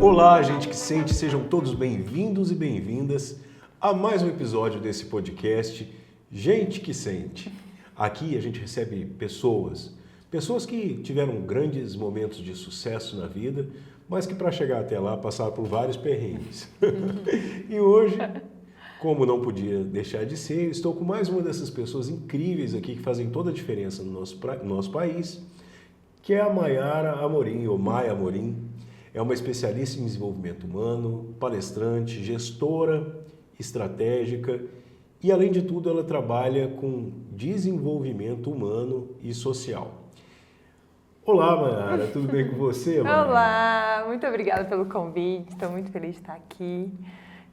Olá, gente que sente, sejam todos bem-vindos e bem-vindas a mais um episódio desse podcast Gente que Sente. Aqui a gente recebe pessoas que tiveram grandes momentos de sucesso na vida, mas que para chegar até lá passaram por vários perrengues. E hoje, como não podia deixar de ser, estou com mais uma dessas pessoas incríveis aqui que fazem toda a diferença no nosso país, que é a Mayara Amorim, ou Maia Amorim. É uma especialista em desenvolvimento humano, palestrante, gestora estratégica e, além de tudo, ela trabalha com desenvolvimento humano e social. Olá, Mayara, tudo bem com você, Mayara? Olá, muito obrigada pelo convite, estou muito feliz de estar aqui,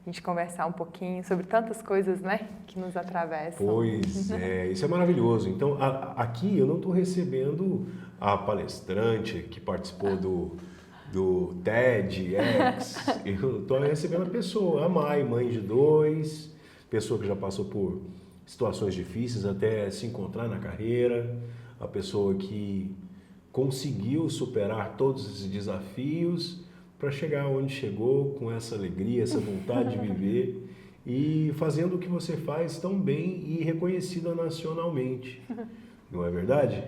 a gente conversar um pouquinho sobre tantas coisas, né, que nos atravessam. Pois é, isso é maravilhoso. Então, aqui eu não estou recebendo a palestrante que participou do TEDx, eu estou recebendo a pessoa, a mãe de dois, pessoa que já passou por situações difíceis até se encontrar na carreira, a pessoa que conseguiu superar todos esses desafios para chegar onde chegou com essa alegria, essa vontade de viver e fazendo o que você faz tão bem e reconhecida nacionalmente. Não é verdade?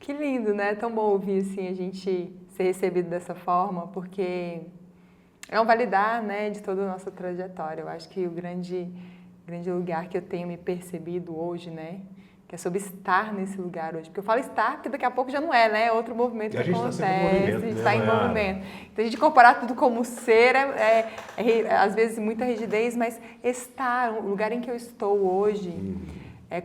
Que lindo, né? É tão bom ouvir assim, a gente ser recebido dessa forma, porque é um validar, né, de toda a nossa trajetória. Eu acho que o grande lugar que eu tenho me percebido hoje, né, que é sobre estar nesse lugar hoje. Porque eu falo estar, porque daqui a pouco já não é, né? É outro movimento que acontece. A gente está em movimento. Então, a gente incorporar tudo como ser às vezes, muita rigidez, mas estar, o lugar em que eu estou hoje,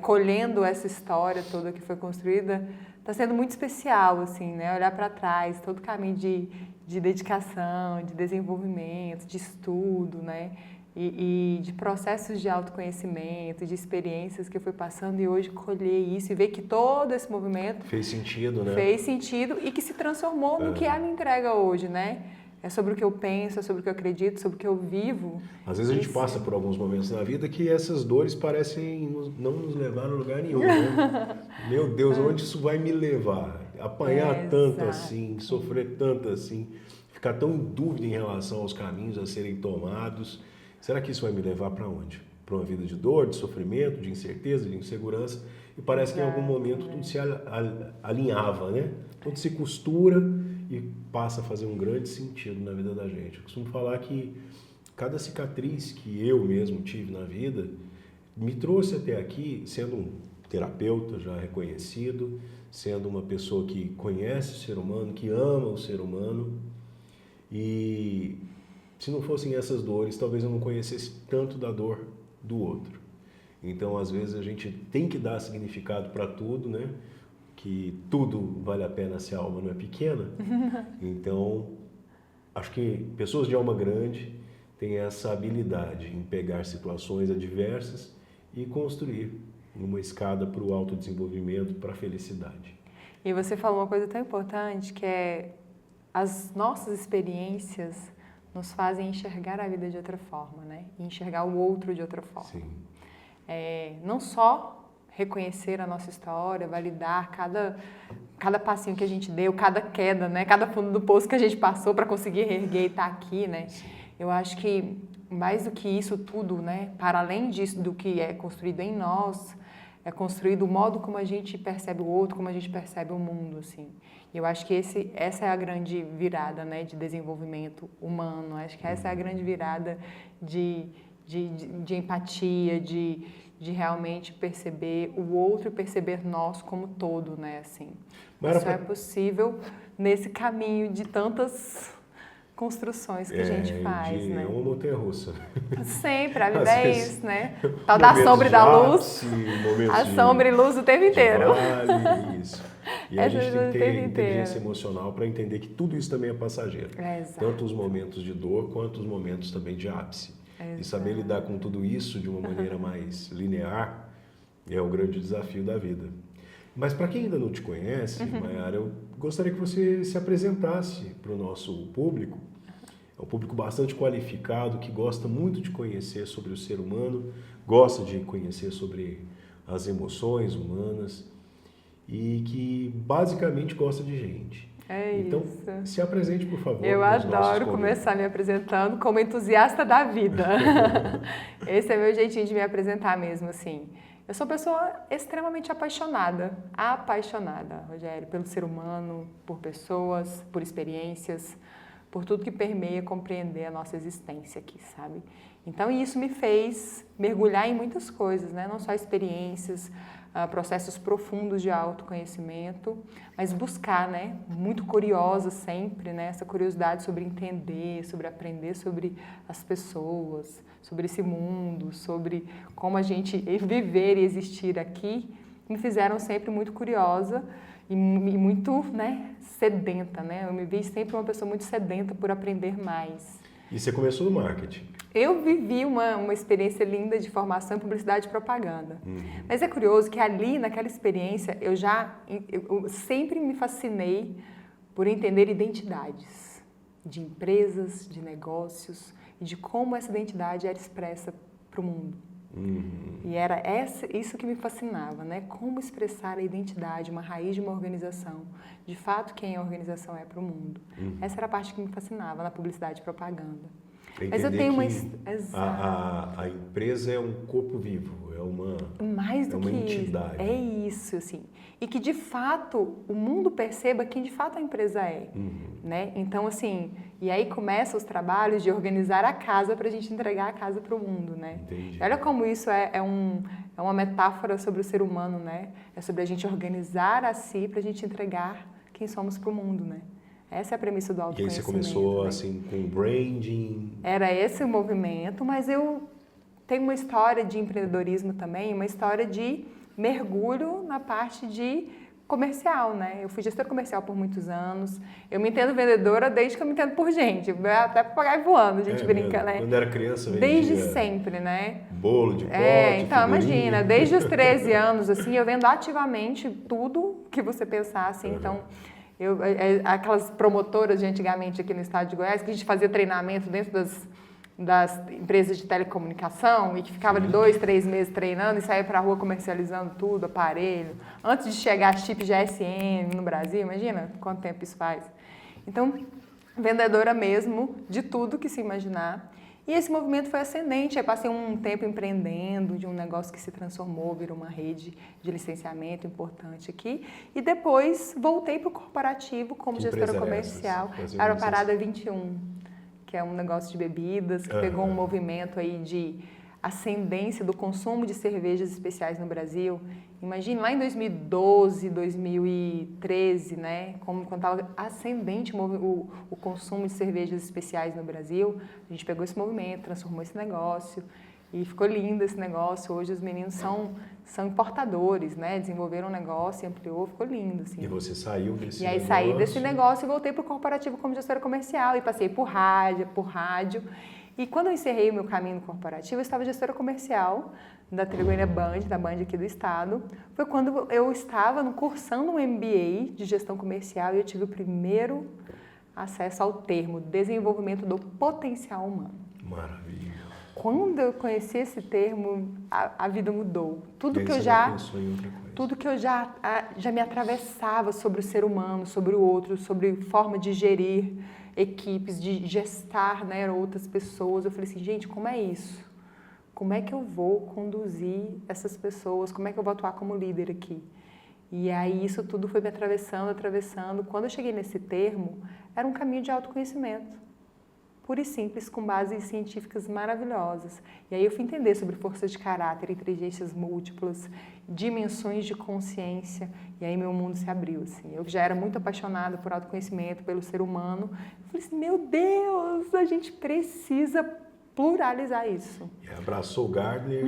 colhendo essa história toda que foi construída, está sendo muito especial, assim, né? Olhar para trás, todo o caminho de dedicação, de desenvolvimento, de estudo, né? E de processos de autoconhecimento, de experiências que eu fui passando e hoje colher isso e ver que todo esse movimento fez sentido, né? Fez sentido e que se transformou no que é a minha entrega hoje, né? É sobre o que eu penso, é sobre o que eu acredito, sobre o que eu vivo. Às vezes a gente passa por alguns momentos na vida que essas dores parecem não nos levar a lugar nenhum, né? Meu Deus, onde isso vai me levar? Apanhar tanto assim, sofrer tanto assim, ficar tão em dúvida em relação aos caminhos a serem tomados. Será que isso vai me levar para onde? Para uma vida de dor, de sofrimento, de incerteza, de insegurança? E parece que em algum momento tudo se alinhava, né? Tudo se costura e passa a fazer um grande sentido na vida da gente. Eu costumo falar que cada cicatriz que eu mesmo tive na vida me trouxe até aqui, sendo um terapeuta já reconhecido, sendo uma pessoa que conhece o ser humano, que ama o ser humano. E se não fossem essas dores, talvez eu não conhecesse tanto da dor do outro. Então, às vezes, a gente tem que dar significado para tudo, né? Que tudo vale a pena se a alma não é pequena. Então, acho que pessoas de alma grande têm essa habilidade em pegar situações adversas e construir uma escada para o autodesenvolvimento, para a felicidade. E você falou uma coisa tão importante, que é as nossas experiências nos fazem enxergar a vida de outra forma, né? E enxergar o outro de outra forma. Sim. Não só reconhecer a nossa história, validar cada passinho que a gente deu, cada queda, né? Cada fundo do poço que a gente passou para conseguir reerguer e estar aqui, né? Sim. Eu acho que mais do que isso tudo, né? Para além disso, do que é construído em nós, é construído o modo como a gente percebe o outro, como a gente percebe o mundo, assim. E eu acho que essa é a grande virada, né, de desenvolvimento humano. Acho que essa é a grande virada de empatia, de realmente perceber o outro e perceber nós como todo, né, assim. Isso é possível nesse caminho de tantas construções que a gente faz, né? É uma montanha-russa. Sempre, a vida é isso, né? Tal da sombra e da luz. A sombra e luz o tempo inteiro. Vale, isso. E a gente tem que ter inteligência emocional para entender que tudo isso também é passageiro. Tanto os momentos de dor quanto os momentos também de ápice. E saber lidar com tudo isso de uma maneira mais linear é o grande desafio da vida. Mas para quem ainda não te conhece, Mayara, eu gostaria que você se apresentasse para o nosso público. É um público bastante qualificado, que gosta muito de conhecer sobre o ser humano, gosta de conhecer sobre as emoções humanas e que basicamente gosta de gente. É então, isso. se apresente, por favor. Eu adoro começar me apresentando como entusiasta da vida. Esse é meu jeitinho de me apresentar mesmo, assim. Eu sou uma pessoa extremamente apaixonada, Rogério, pelo ser humano, por pessoas, por experiências, por tudo que permeia compreender a nossa existência aqui, sabe? Então, isso me fez mergulhar em muitas coisas, né? Não só experiências, processos profundos de autoconhecimento, mas buscar, né? Muito curiosa sempre, né? Essa curiosidade sobre entender, sobre aprender sobre as pessoas, sobre esse mundo, sobre como a gente viver e existir aqui, me fizeram sempre muito curiosa e muito, né? Sedenta, né? Eu me vi sempre uma pessoa muito sedenta por aprender mais. E você começou no marketing? Eu vivi uma experiência linda de formação em publicidade e propaganda. Mas é curioso que ali, naquela experiência, eu sempre me fascinei por entender identidades de empresas, de negócios e de como essa identidade era expressa para o mundo. E era isso que me fascinava, né? Como expressar a identidade, uma raiz de uma organização, de fato quem a organização é para o mundo. Essa era a parte que me fascinava na publicidade e propaganda. Mas eu tenho a empresa é um corpo vivo, é uma mais do que entidade. Isso. É isso, assim. E que de fato o mundo perceba quem de fato a empresa é, né? Então, assim, e aí começam os trabalhos de organizar a casa para a gente entregar a casa para o mundo, né? Entendi. Olha como isso é uma metáfora sobre o ser humano, né? É sobre a gente organizar a si para a gente entregar quem somos para o mundo, né? Essa é a premissa do autoconhecimento. E aí você começou, né? assim, com branding? Era esse o movimento, mas eu tenho uma história de empreendedorismo também, uma história de mergulho na parte de comercial, né? Eu fui gestora comercial por muitos anos, eu me entendo vendedora desde que eu me entendo por gente, até papagaio voando, a gente brinca, né? Quando era criança, vendia desde sempre, né? Bolo de pote, então figurinha. imagina, desde os 13 anos, assim, eu vendo ativamente tudo que você pensasse, então... aquelas promotoras de antigamente aqui no estado de Goiás, que a gente fazia treinamento dentro das empresas de telecomunicação e que ficava de 2, 3 meses treinando e saía para a rua comercializando tudo, aparelho. Antes de chegar chip GSM no Brasil, imagina quanto tempo isso faz. Então, vendedora mesmo de tudo que se imaginar. E esse movimento foi ascendente, aí passei um tempo empreendendo de um negócio que se transformou, virou uma rede de licenciamento importante aqui. E depois voltei para o corporativo como gestora comercial. Era a Parada 21, que é um negócio de bebidas, que pegou um movimento aí de ascendência do consumo de cervejas especiais no Brasil. Imagine lá em 2012, 2013, né, quando estava ascendente o consumo de cervejas especiais no Brasil, a gente pegou esse movimento, transformou esse negócio e ficou lindo esse negócio. Hoje os meninos são importadores, né, desenvolveram um negócio, ampliou, ficou lindo. Assim. E você saiu desse negócio? E aí saí desse negócio e voltei para o corporativo como gestora comercial e passei por rádio. E quando eu encerrei o meu caminho no corporativo, eu estava gestora comercial da TV Goiânia Band, da Band aqui do estado. Foi quando eu estava cursando um MBA de gestão comercial e eu tive o primeiro acesso ao termo desenvolvimento do potencial humano. Maravilha. Quando eu conheci esse termo, a vida mudou. Tudo que eu já me atravessava sobre o ser humano, sobre o outro, sobre forma de gerir equipes, de gestar, né, outras pessoas. Eu falei assim, gente, como é isso? Como é que eu vou conduzir essas pessoas? Como é que eu vou atuar como líder aqui? E aí isso tudo foi me atravessando. Quando eu cheguei nesse termo, era um caminho de autoconhecimento. Pura e simples, com bases científicas maravilhosas. E aí eu fui entender sobre força de caráter, inteligências múltiplas, dimensões de consciência, e aí meu mundo se abriu, assim. Eu já era muito apaixonada por autoconhecimento, pelo ser humano. Eu falei assim, meu Deus, a gente precisa pluralizar isso. E abraçou o Gardner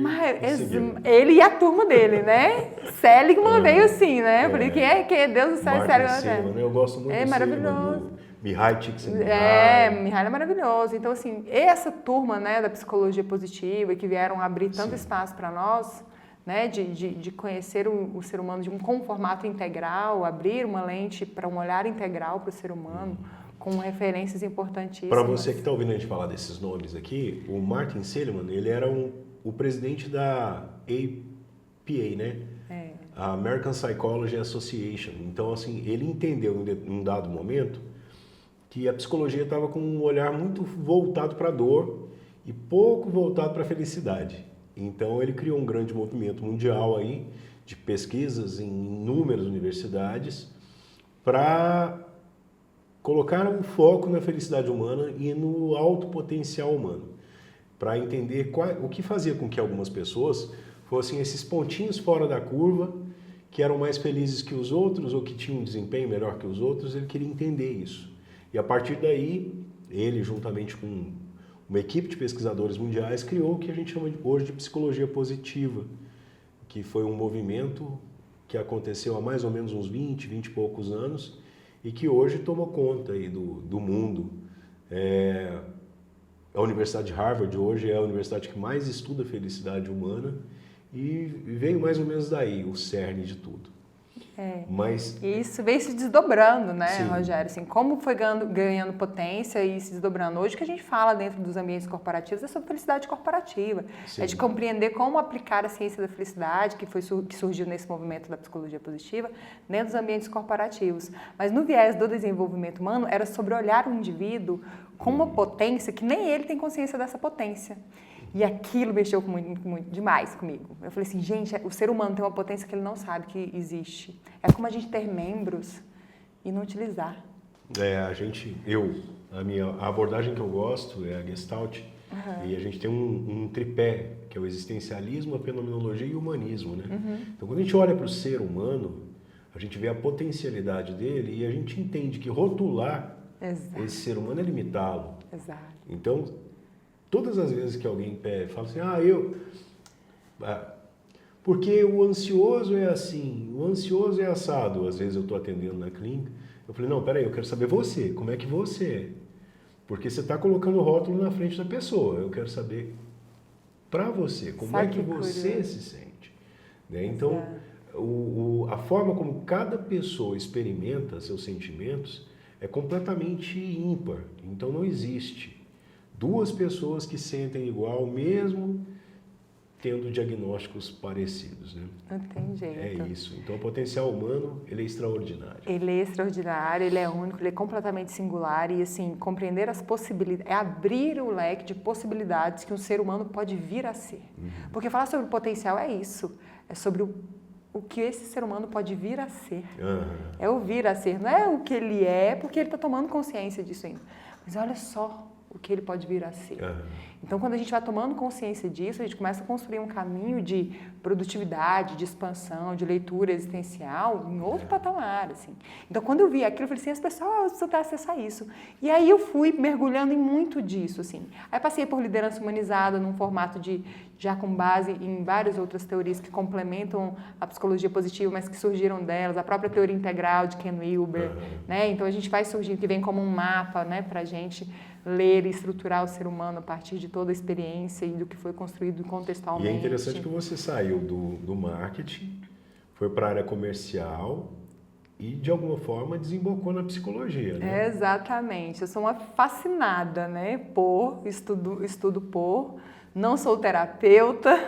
ele e a turma dele, né? Seligman veio assim, né? Eu falei, quem é Deus do céu? Seligman, eu gosto muito do maravilhoso. Mihaly Csikszentmihalyi. Mihaly é maravilhoso. Então, assim, essa turma, né, da psicologia positiva, que vieram abrir tanto espaço para nós, né, de conhecer o ser humano com um formato integral, abrir uma lente para um olhar integral para o ser humano, com referências importantíssimas. Para você que está ouvindo a gente falar desses nomes aqui, o Martin Seligman, ele era o presidente da APA, né? a American Psychology Association. Então, assim, ele entendeu em um dado momento que a psicologia estava com um olhar muito voltado para a dor e pouco voltado para a felicidade. Então, ele criou um grande movimento mundial aí de pesquisas em inúmeras universidades para colocar um foco na felicidade humana e no alto potencial humano, para entender o que fazia com que algumas pessoas fossem esses pontinhos fora da curva, que eram mais felizes que os outros ou que tinham um desempenho melhor que os outros. Ele queria entender isso. E a partir daí, ele, juntamente com uma equipe de pesquisadores mundiais, criou o que a gente chama hoje de psicologia positiva, que foi um movimento que aconteceu há mais ou menos uns 20 e poucos anos e que hoje toma conta aí do mundo. A Universidade de Harvard hoje é a universidade que mais estuda a felicidade humana e veio mais ou menos daí o cerne de tudo. Mas e isso veio se desdobrando, né, sim, Rogério? Assim, como foi ganhando potência e se desdobrando. Hoje o que a gente fala dentro dos ambientes corporativos é sobre felicidade corporativa. sim, É de compreender como aplicar a ciência da felicidade, que surgiu nesse movimento da psicologia positiva, dentro dos ambientes corporativos. Mas no viés do desenvolvimento humano, era sobre olhar o indivíduo com uma potência que nem ele tem consciência dessa potência. E aquilo mexeu muito demais comigo. Eu falei assim, gente, o ser humano tem uma potência que ele não sabe que existe. É como a gente ter membros e não utilizar. A abordagem que eu gosto é a Gestalt, e a gente tem um tripé, que é o existencialismo, a fenomenologia e o humanismo, né? Então, quando a gente olha para o ser humano, a gente vê a potencialidade dele e a gente entende que rotular esse ser humano é limitá-lo. Exato. Então, todas as vezes que alguém fala assim, porque o ansioso é assim, o ansioso é assado, às vezes eu estou atendendo na clínica, eu falei, não, peraí, eu quero saber você, como é que você é? Porque você está colocando o rótulo na frente da pessoa, eu quero saber para você, como é que você se sente? Né? Então, a forma como cada pessoa experimenta seus sentimentos é completamente ímpar, então não existe duas pessoas que sentem igual, mesmo tendo diagnósticos parecidos, né? Não tem jeito. É isso. Então, o potencial humano, ele é extraordinário. Ele é extraordinário, ele é único, ele é completamente singular e, assim, compreender as possibilidades, é abrir o leque de possibilidades que um ser humano pode vir a ser. Porque falar sobre o potencial é isso, é sobre o que esse ser humano pode vir a ser. É o vir a ser, não é o que ele é, porque ele está tomando consciência disso ainda. Mas olha só o que ele pode vir a ser. Então, quando a gente vai tomando consciência disso, a gente começa a construir um caminho de produtividade, de expansão, de leitura existencial em outro patamar, assim. Então, quando eu vi aquilo, eu falei assim, as pessoas precisam ter acesso a isso. E aí eu fui mergulhando em muito disso, assim. Aí passei por liderança humanizada, num formato já com base em várias outras teorias que complementam a psicologia positiva, mas que surgiram delas, a própria teoria integral de Ken Wilber, né? Então, a gente vai surgindo, que vem como um mapa, né, pra gente ler e estruturar o ser humano a partir de toda a experiência e do que foi construído contextualmente. E é interessante que você saiu do marketing, foi para a área comercial e, de alguma forma, desembocou na psicologia, né? Exatamente. Eu sou uma fascinada, né, estudo por, não sou terapeuta,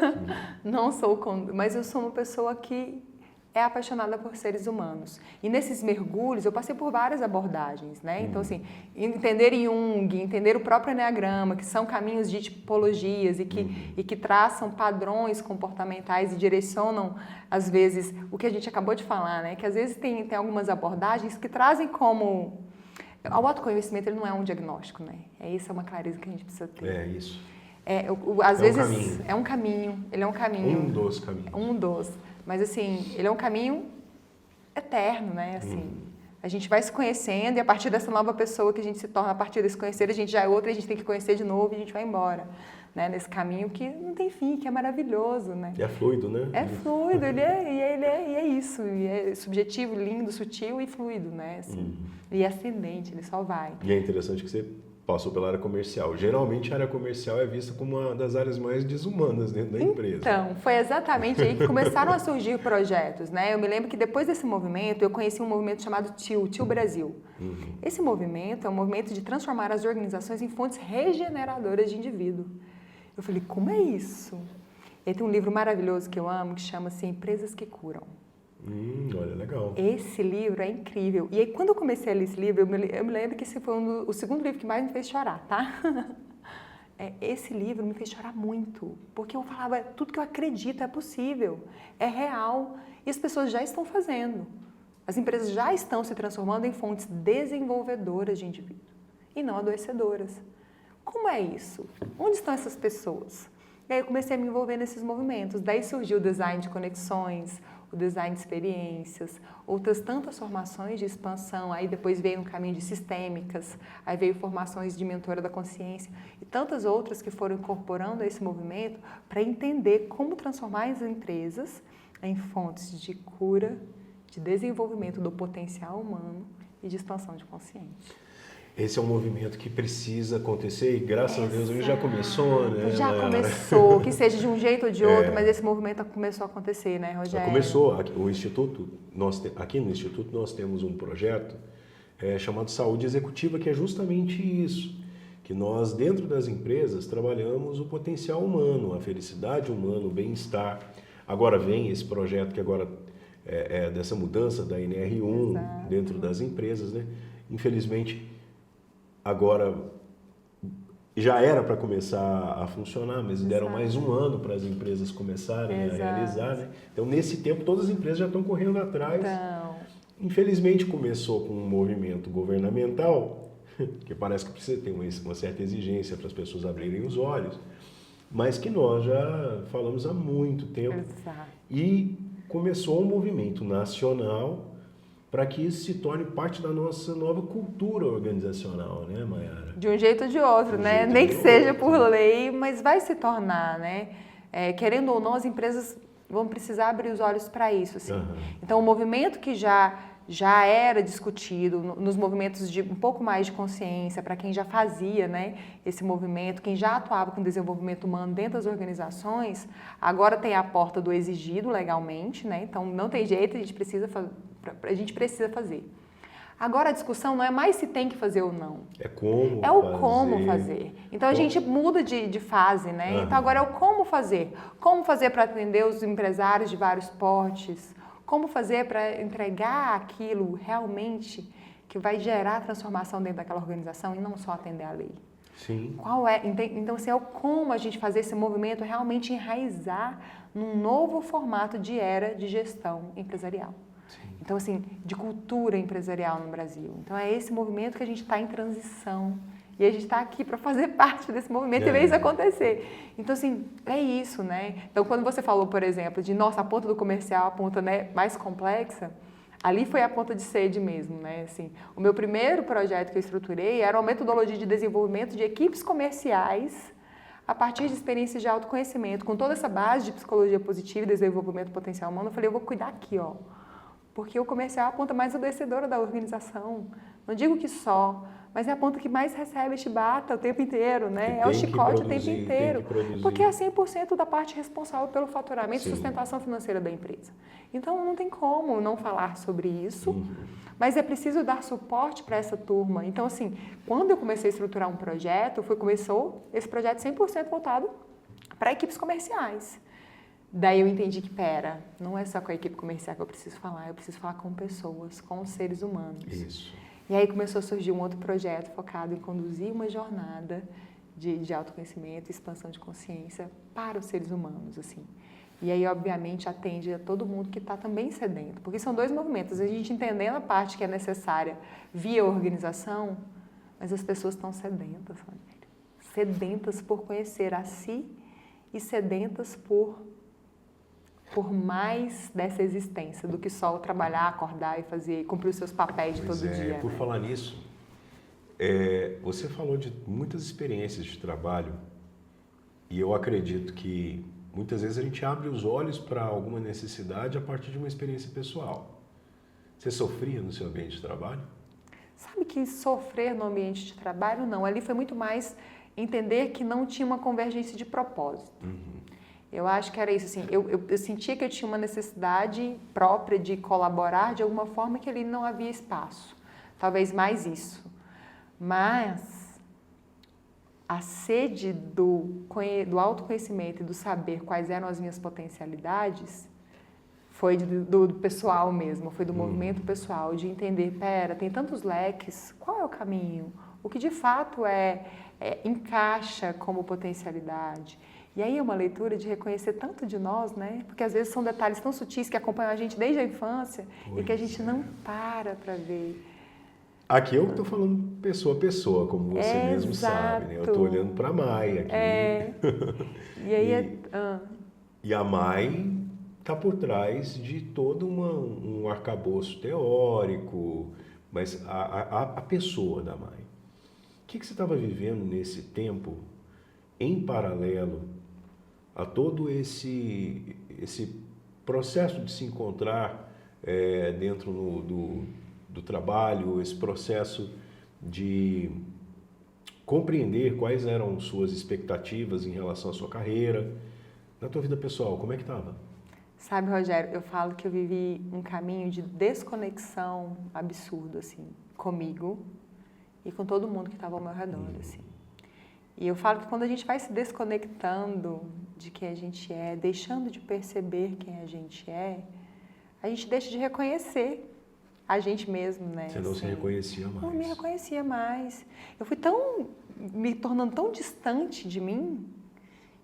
mas eu sou uma pessoa que é apaixonada por seres humanos. E nesses mergulhos, eu passei por várias abordagens, né? Então, assim, entender Jung, entender o próprio Enneagrama, que são caminhos de tipologias e que traçam padrões comportamentais e direcionam, às vezes, o que a gente acabou de falar, né? Que às vezes tem algumas abordagens que trazem como... O autoconhecimento, ele não é um diagnóstico, né? Essa é uma clareza que a gente precisa ter. É isso. Às vezes, caminho. é um caminho, ele é um caminho. Um dos caminhos. Mas, assim, ele é um caminho eterno, né? Assim, a gente vai se conhecendo e a partir dessa nova pessoa que a gente se torna, a partir desse conhecer, a gente já é outra, a gente tem que conhecer de novo e a gente vai embora, né? Nesse caminho que não tem fim, que é maravilhoso, né? É fluido, né? É fluido, ele é isso, e é subjetivo, lindo, sutil e fluido, né? Assim, e é ascendente, ele só vai. E é interessante que você passou pela área comercial. Geralmente a área comercial é vista como uma das áreas mais desumanas dentro da empresa. Então, foi exatamente aí que começaram a surgir projetos, né? Eu me lembro que depois desse movimento, eu conheci um movimento chamado TIL Brasil. Esse movimento é um movimento de transformar as organizações em fontes regeneradoras de indivíduo. Eu falei, como é isso? E tem um livro maravilhoso que eu amo, que chama-se Empresas que Curam. Olha, legal. Esse livro é incrível. E aí, quando eu comecei a ler esse livro, eu me lembro que esse foi o segundo livro que mais me fez chorar, tá? Esse livro me fez chorar muito, porque eu falava, tudo que eu acredito é possível, é real, e as pessoas já estão fazendo. As empresas já estão se transformando em fontes desenvolvedoras de indivíduo, e não adoecedoras. Como é isso? Onde estão essas pessoas? E aí eu comecei a me envolver nesses movimentos. Daí surgiu o design de conexões, o design de experiências, outras tantas formações de expansão. Aí depois veio um caminho de sistêmicas, aí veio formações de mentora da consciência e tantas outras que foram incorporando a esse movimento para entender como transformar as empresas em fontes de cura, de desenvolvimento do potencial humano e de expansão de consciência. Esse é um movimento que precisa acontecer e graças a Deus ele já começou, né? Já começou, que seja de um jeito ou de outro, mas esse movimento começou a acontecer, né, Rogério? Já começou. O Instituto, aqui no Instituto nós temos um projeto chamado Saúde Executiva, que é justamente isso, que nós dentro das empresas trabalhamos o potencial humano, a felicidade humana, o bem-estar. Agora vem esse projeto que agora é dessa mudança da NR1 Exato. dentro das empresas, né? Infelizmente, agora já era para começar a funcionar, mas deram mais um ano para as empresas começarem a realizar, né? Então, nesse tempo, todas as empresas já estão correndo atrás. Então... Infelizmente, começou com um movimento governamental, que parece que precisa ter uma certa exigência para as pessoas abrirem os olhos, mas que nós já falamos há muito tempo. Exato. E começou um movimento nacional para que isso se torne parte da nossa nova cultura organizacional, né, Mayara? De um jeito ou de outro, né? Nem que seja por lei, mas vai se tornar, né? Querendo ou não, as empresas vão precisar abrir os olhos para isso, assim. Então, o movimento que já era discutido nos movimentos de um pouco mais de consciência, para quem já fazia, né, esse movimento, quem já atuava com desenvolvimento humano dentro das organizações, agora tem a porta do exigido legalmente, né? Então, não tem jeito, a gente precisa fazer. Agora a discussão não é mais se tem que fazer ou não. É como é o como fazer. Então a gente muda de fase, né? Então agora é o como fazer. Como fazer para atender os empresários de vários portes? Como fazer para entregar aquilo realmente que vai gerar transformação dentro daquela organização e não só atender a lei? Sim. Então, assim, é o como a gente fazer esse movimento realmente enraizar num novo formato de era de gestão empresarial. Então, assim, de cultura empresarial no Brasil. Então, é esse movimento que a gente está em transição. E a gente está aqui para fazer parte desse movimento e ver isso acontecer. Então, assim, é isso, né? Então, quando você falou, por exemplo, de, nossa, a ponta do comercial, a ponta, né, mais complexa, ali foi a ponta de sede mesmo, né? Assim, o meu primeiro projeto que eu estruturei era uma metodologia de desenvolvimento de equipes comerciais a partir de experiências de autoconhecimento. Com toda essa base de psicologia positiva e desenvolvimento potencial humano, eu falei, eu vou cuidar aqui, ó. Porque o comercial é a ponta mais adoecedora da organização. Não digo que só, mas é a ponta que mais recebe chibata o tempo inteiro, né? É o chicote o tempo inteiro. Porque é 100% da parte responsável pelo faturamento e sustentação financeira da empresa. Então, não tem como não falar sobre isso, mas é preciso dar suporte para essa turma. Então, assim, quando eu comecei a estruturar um projeto, começou esse projeto 100% voltado para equipes comerciais. Daí eu entendi que, não é só com a equipe comercial que eu preciso falar com pessoas, com os seres humanos. Isso. E aí começou a surgir um outro projeto focado em conduzir uma jornada de autoconhecimento e expansão de consciência para os seres humanos, assim. E aí, obviamente, atende a todo mundo que está também sedento, porque são dois movimentos, a gente entendendo a parte que é necessária via organização, mas as pessoas estão sedentas, sedentas por conhecer a si e sedentas por mais dessa existência do que só trabalhar, acordar e cumprir os seus papéis de todo dia. Por falar nisso, você falou de muitas experiências de trabalho e eu acredito que muitas vezes a gente abre os olhos para alguma necessidade a partir de uma experiência pessoal. Você sofria no seu ambiente de trabalho? Sabe que sofrer no ambiente de trabalho, não. Ali foi muito mais entender que não tinha uma convergência de propósito. Eu acho que era isso, assim, eu sentia que eu tinha uma necessidade própria de colaborar de alguma forma que ali não havia espaço. Talvez mais isso. Mas a sede do autoconhecimento e do saber quais eram as minhas potencialidades foi do pessoal mesmo, foi do movimento pessoal, de entender, pera, tem tantos leques, qual é o caminho? O que de fato encaixa como potencialidade? E aí é uma leitura de reconhecer tanto de nós, né? Porque às vezes são detalhes tão sutis que acompanham a gente desde a infância e que a gente não para ver. Aqui eu estou falando pessoa a pessoa, como você mesmo sabe, né? Eu estou olhando para a Mai aqui. E aí E a Mai está por trás de todo um arcabouço teórico, mas a pessoa da Mai. O que você estava vivendo nesse tempo, em paralelo a todo esse processo de se encontrar dentro do trabalho, esse processo de compreender quais eram suas expectativas em relação à sua carreira, na tua vida pessoal, como é que estava? Sabe, Rogério, eu falo que eu vivi um caminho de desconexão absurdo, assim, comigo e com todo mundo que estava ao meu redor, assim. E eu falo que quando a gente vai se desconectando de quem a gente é, deixando de perceber quem a gente deixa de reconhecer a gente mesmo, né? Você não se reconhecia mais. Não me reconhecia mais. Eu fui me tornando tão distante de mim,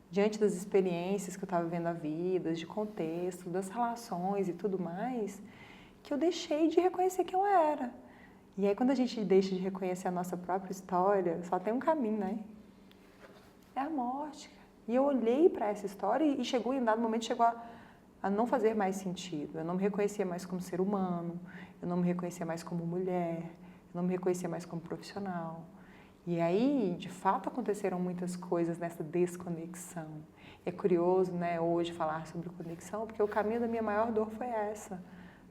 diante das experiências que eu estava vivendo a vida, de contexto, das relações e tudo mais, que eu deixei de reconhecer quem eu era. E aí, quando a gente deixa de reconhecer a nossa própria história, só tem um caminho, né? É a morte. E eu olhei para essa história e em dado momento, chegou a não fazer mais sentido. Eu não me reconhecia mais como ser humano, eu não me reconhecia mais como mulher, eu não me reconhecia mais como profissional. E aí, de fato, aconteceram muitas coisas nessa desconexão. É curioso, né, hoje falar sobre conexão, porque o caminho da minha maior dor foi essa.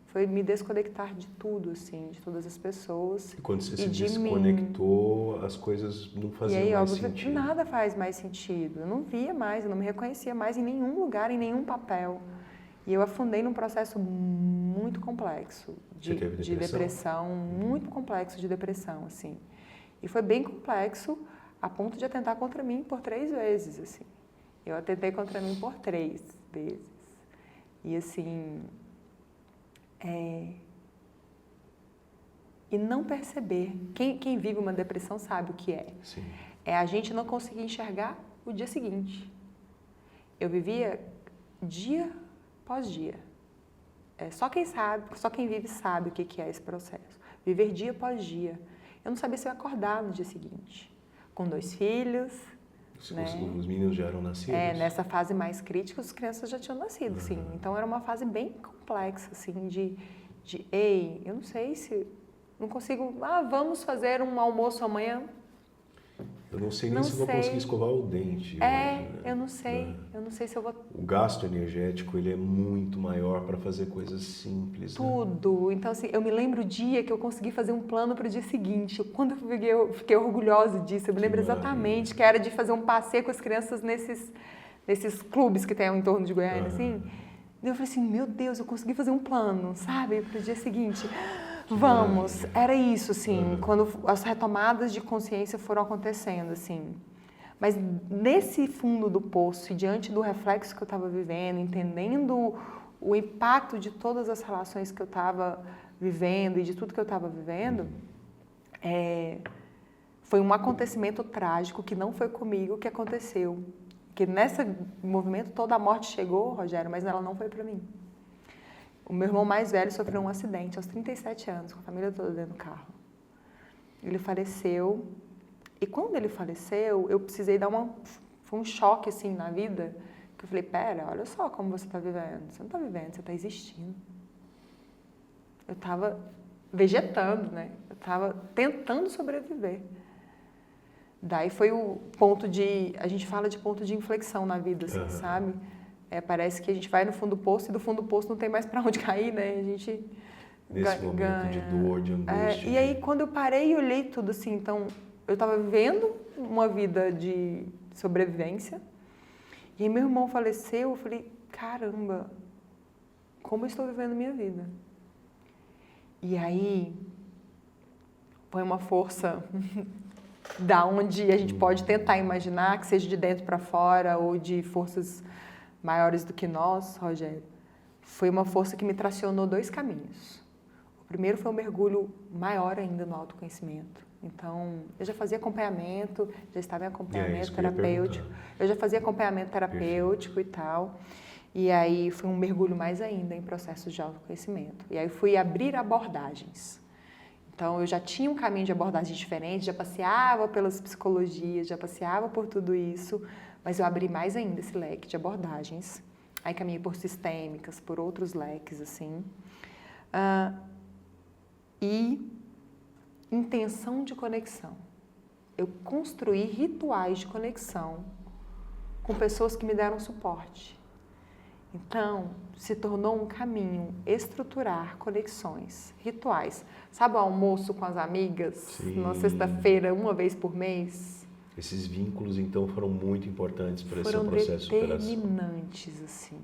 Foi me desconectar de tudo, assim, de todas as pessoas. E quando você se desconectou, as coisas não faziam mais sentido. Nada faz mais sentido. Eu não via mais, eu não me reconhecia mais em nenhum lugar, em nenhum papel. E eu afundei num processo muito complexo de depressão, muito complexo de depressão, assim. E foi bem complexo, a ponto de atentar contra mim por 3 vezes, assim. Eu atentei contra mim por 3 vezes. E, assim... E não perceber. Quem vive uma depressão sabe o que é. Sim. É a gente não conseguir enxergar o dia seguinte. Eu vivia dia após dia. Só quem vive sabe o que é esse processo. Viver dia após dia. Eu não sabia se eu ia acordar no dia seguinte. Com 2 filhos. Os meninos já eram nascidos? Nessa fase mais crítica, as crianças já tinham nascido, sim. Então, era uma fase bem complexa, assim, ei, eu não sei se... Não consigo... vamos fazer um almoço amanhã? Eu não sei nem se vou conseguir escovar o dente. Eu não sei. Eu não sei se eu vou... O gasto energético, ele é muito maior para fazer coisas simples. Tudo. Né? Então, assim, eu me lembro o dia que eu consegui fazer um plano para o dia seguinte. Quando eu fiquei orgulhosa disso. Eu me lembro exatamente que era de fazer um passeio com as crianças nesses clubes que tem em torno de Goiânia, assim. E eu falei assim, meu Deus, eu consegui fazer um plano, sabe? Para o dia seguinte. Vamos. Era isso, assim, quando as retomadas de consciência foram acontecendo, assim. Mas nesse fundo do poço e diante do reflexo que eu estava vivendo, entendendo o impacto de todas as relações que eu estava vivendo e de tudo que eu estava vivendo, foi um acontecimento trágico que não foi comigo que aconteceu. Que nesse movimento toda a morte chegou, Rogério, mas ela não foi para mim. O meu irmão mais velho sofreu um acidente aos 37 anos, com a família toda dentro do carro. Ele faleceu. E quando ele faleceu, eu precisei dar foi um choque, assim, na vida, que eu falei, pera, olha só como você está vivendo. Você não está vivendo, você está existindo. Eu estava vegetando, né? Eu estava tentando sobreviver. Daí foi o ponto a gente fala de ponto de inflexão na vida, assim, sabe? Parece que a gente vai no fundo do poço e do fundo do poço não tem mais para onde cair, né? A gente nesse momento de dor, de angústia. E aí, quando eu parei e olhei tudo assim, então, eu estava vivendo uma vida de sobrevivência. E aí meu irmão faleceu, eu falei, caramba, como eu estou vivendo minha vida? E aí, foi uma força da onde a gente pode tentar imaginar, que seja de dentro para fora ou de forças maiores do que nós, Rogério. foi uma força que me tracionou 2 caminhos. O primeiro foi um mergulho maior ainda no autoconhecimento. Então, eu já fazia acompanhamento, já estava em acompanhamento terapêutico. Eu já fazia acompanhamento terapêutico e tal. E aí foi um mergulho mais ainda em processos de autoconhecimento. E aí fui abrir abordagens. Então, eu já tinha um caminho de abordagem diferente, já passeava pelas psicologias, já passeava por tudo isso, mas eu abri mais ainda esse leque de abordagens. Aí caminhei por sistêmicas, por outros leques, assim. E intenção de conexão. Eu construí rituais de conexão com pessoas que me deram suporte. Então, se tornou um caminho estruturar conexões, rituais. Sabe o almoço com as amigas, Sim. na sexta-feira, uma vez por mês? Esses vínculos, então, foram muito importantes para esse processo de superação. Foram determinantes, assim.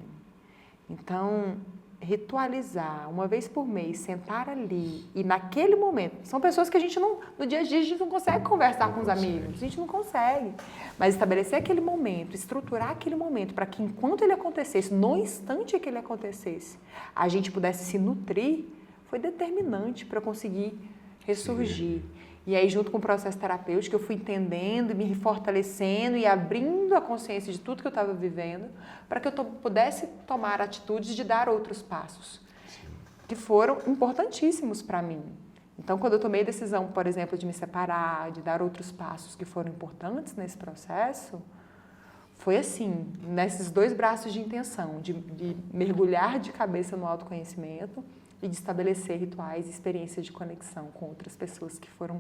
Então, ritualizar, uma vez por mês, sentar ali e naquele momento, são pessoas que a gente não, no dia a dia a gente não consegue conversar com os amigos, a gente não consegue, mas estabelecer aquele momento, estruturar aquele momento para que enquanto ele acontecesse, no instante que ele acontecesse, a gente pudesse se nutrir, foi determinante para conseguir ressurgir. Sim. E aí, junto com o processo terapêutico, eu fui entendendo, me fortalecendo e abrindo a consciência de tudo que eu estava vivendo para que eu pudesse tomar atitudes de dar outros passos, sim, que foram importantíssimos para mim. Então, quando eu tomei a decisão, por exemplo, de me separar, de dar outros passos que foram importantes nesse processo, foi assim, nesses 2 braços de intenção, de mergulhar de cabeça no autoconhecimento e de estabelecer rituais e experiências de conexão com outras pessoas que foram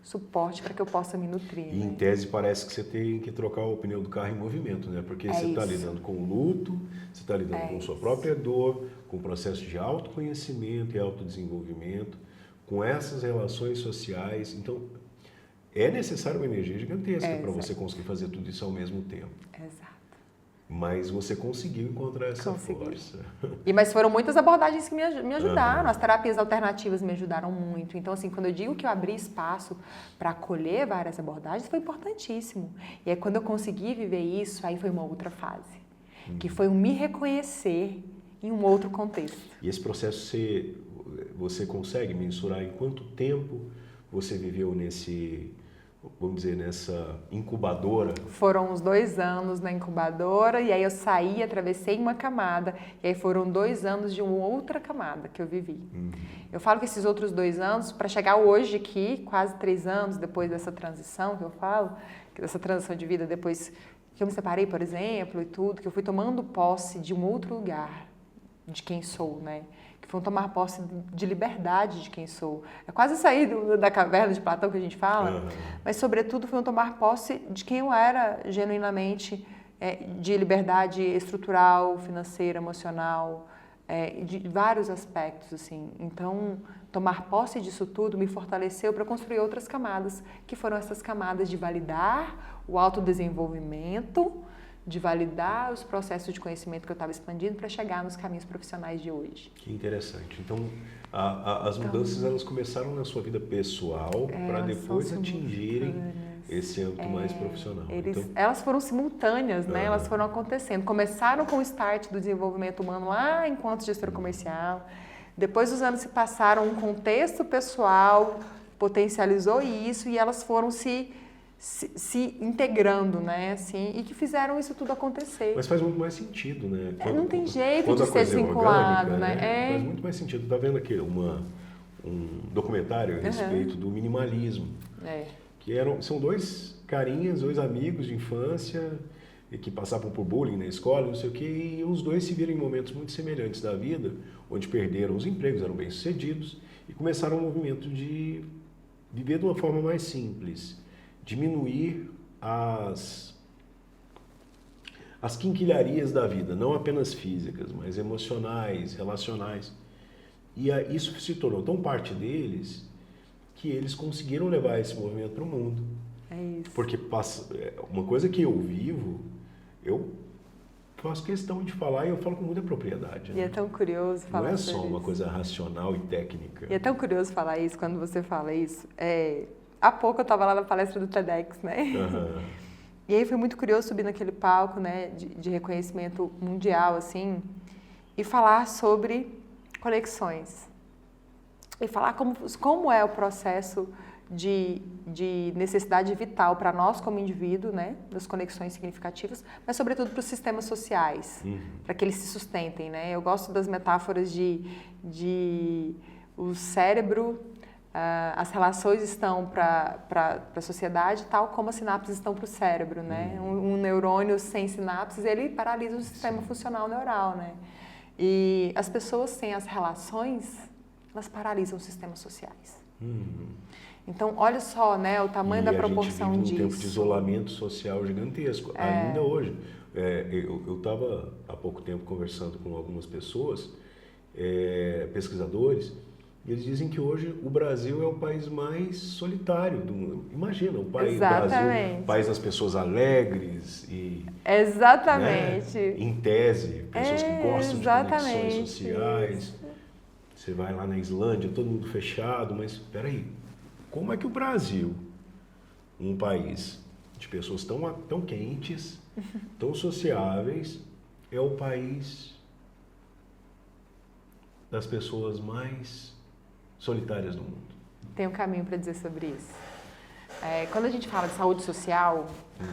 suporte para que eu possa me nutrir. E, em tese, parece que você tem que trocar o pneu do carro em movimento, né? Porque você está lidando com o luto, você está lidando com sua própria dor, com o processo de autoconhecimento e autodesenvolvimento, com essas relações sociais. Então, é necessário uma energia gigantesca para você conseguir fazer tudo isso ao mesmo tempo. Exato. Mas você conseguiu encontrar essa força. Mas foram muitas abordagens que me ajudaram. As terapias alternativas me ajudaram muito. Então, assim, quando eu digo que eu abri espaço para acolher várias abordagens, foi importantíssimo. E aí, quando eu consegui viver isso, aí foi uma outra fase. Que foi um me reconhecer em um outro contexto. E esse processo, você consegue mensurar em quanto tempo você viveu vamos dizer, nessa incubadora? Foram uns 2 anos na incubadora e aí eu saí, atravessei uma camada e aí foram 2 anos de uma outra camada que eu vivi. Eu falo que esses outros 2 anos, para chegar hoje aqui, quase 3 anos depois dessa transição que eu falo, dessa transição de vida depois que eu me separei, por exemplo, e tudo, que eu fui tomando posse de um outro lugar, de quem sou, né? Que foi um tomar posse de liberdade de quem sou. É quase sair da caverna de Platão que a gente fala, mas sobretudo foi um tomar posse de quem eu era genuinamente, de liberdade estrutural, financeira, emocional, de vários aspectos, assim. Então, tomar posse disso tudo me fortaleceu para construir outras camadas, que foram essas camadas de validar o autodesenvolvimento, de validar os processos de conhecimento que eu estava expandindo para chegar nos caminhos profissionais de hoje. Que interessante. Então, as mudanças elas começaram na sua vida pessoal para depois atingirem esse âmbito mais profissional. Elas foram simultâneas, né? Elas foram acontecendo. Começaram com o start do desenvolvimento humano lá enquanto gestora comercial. Depois os anos se passaram, um contexto pessoal potencializou isso e elas foram se integrando, né, assim, e que fizeram isso tudo acontecer. Mas faz muito mais sentido, né? Não tem jeito de ser desvinculado, orgânica, né? Faz muito mais sentido. Tá vendo aqui um documentário a respeito do minimalismo, que são 2 carinhas, 2 amigos de infância que passavam por bullying na escola, não sei o quê, e os 2 se viram em momentos muito semelhantes da vida, onde perderam os empregos, eram bem-sucedidos e começaram um movimento de viver de uma forma mais simples, diminuir as quinquilharias da vida, não apenas físicas, mas emocionais, relacionais. E isso se tornou tão parte deles que eles conseguiram levar esse movimento para o mundo. É isso. Porque uma coisa que eu vivo, eu faço questão de falar e eu falo com muita propriedade. E é tão curioso falar isso. Não é só uma coisa racional e técnica. E é tão curioso falar isso quando você fala isso. Há pouco eu estava lá na palestra do TEDx, né? E aí foi muito curioso subir naquele palco, né, de reconhecimento mundial, assim. e falar sobre conexões. E falar como é o processo de necessidade vital para nós como indivíduo, né, das conexões significativas, mas sobretudo para os sistemas sociais, para que eles se sustentem, né? Eu gosto das metáforas de o cérebro, as relações estão para a sociedade, tal como as sinapses estão para o cérebro, né? Um neurônio sem sinapses, ele paralisa o sistema funcional neural, né? E as pessoas sem as relações, elas paralisam os sistemas sociais. Então, olha só, né, o tamanho da proporção disso. A gente vive um tempo de isolamento social gigantesco, ainda hoje. Eu estava há pouco tempo conversando com algumas pessoas, pesquisadores, e eles dizem que hoje o Brasil é o país mais solitário do mundo. Imagina, o Brasil, o país das pessoas alegres e... Exatamente. Né, em tese, pessoas que gostam de conexões sociais. Você vai lá na Islândia, todo mundo fechado, mas espera aí. Como é que o Brasil, um país de pessoas tão quentes, tão sociáveis, é o país das pessoas mais solitárias do mundo? Tem um caminho para dizer sobre isso. Quando a gente fala de saúde social,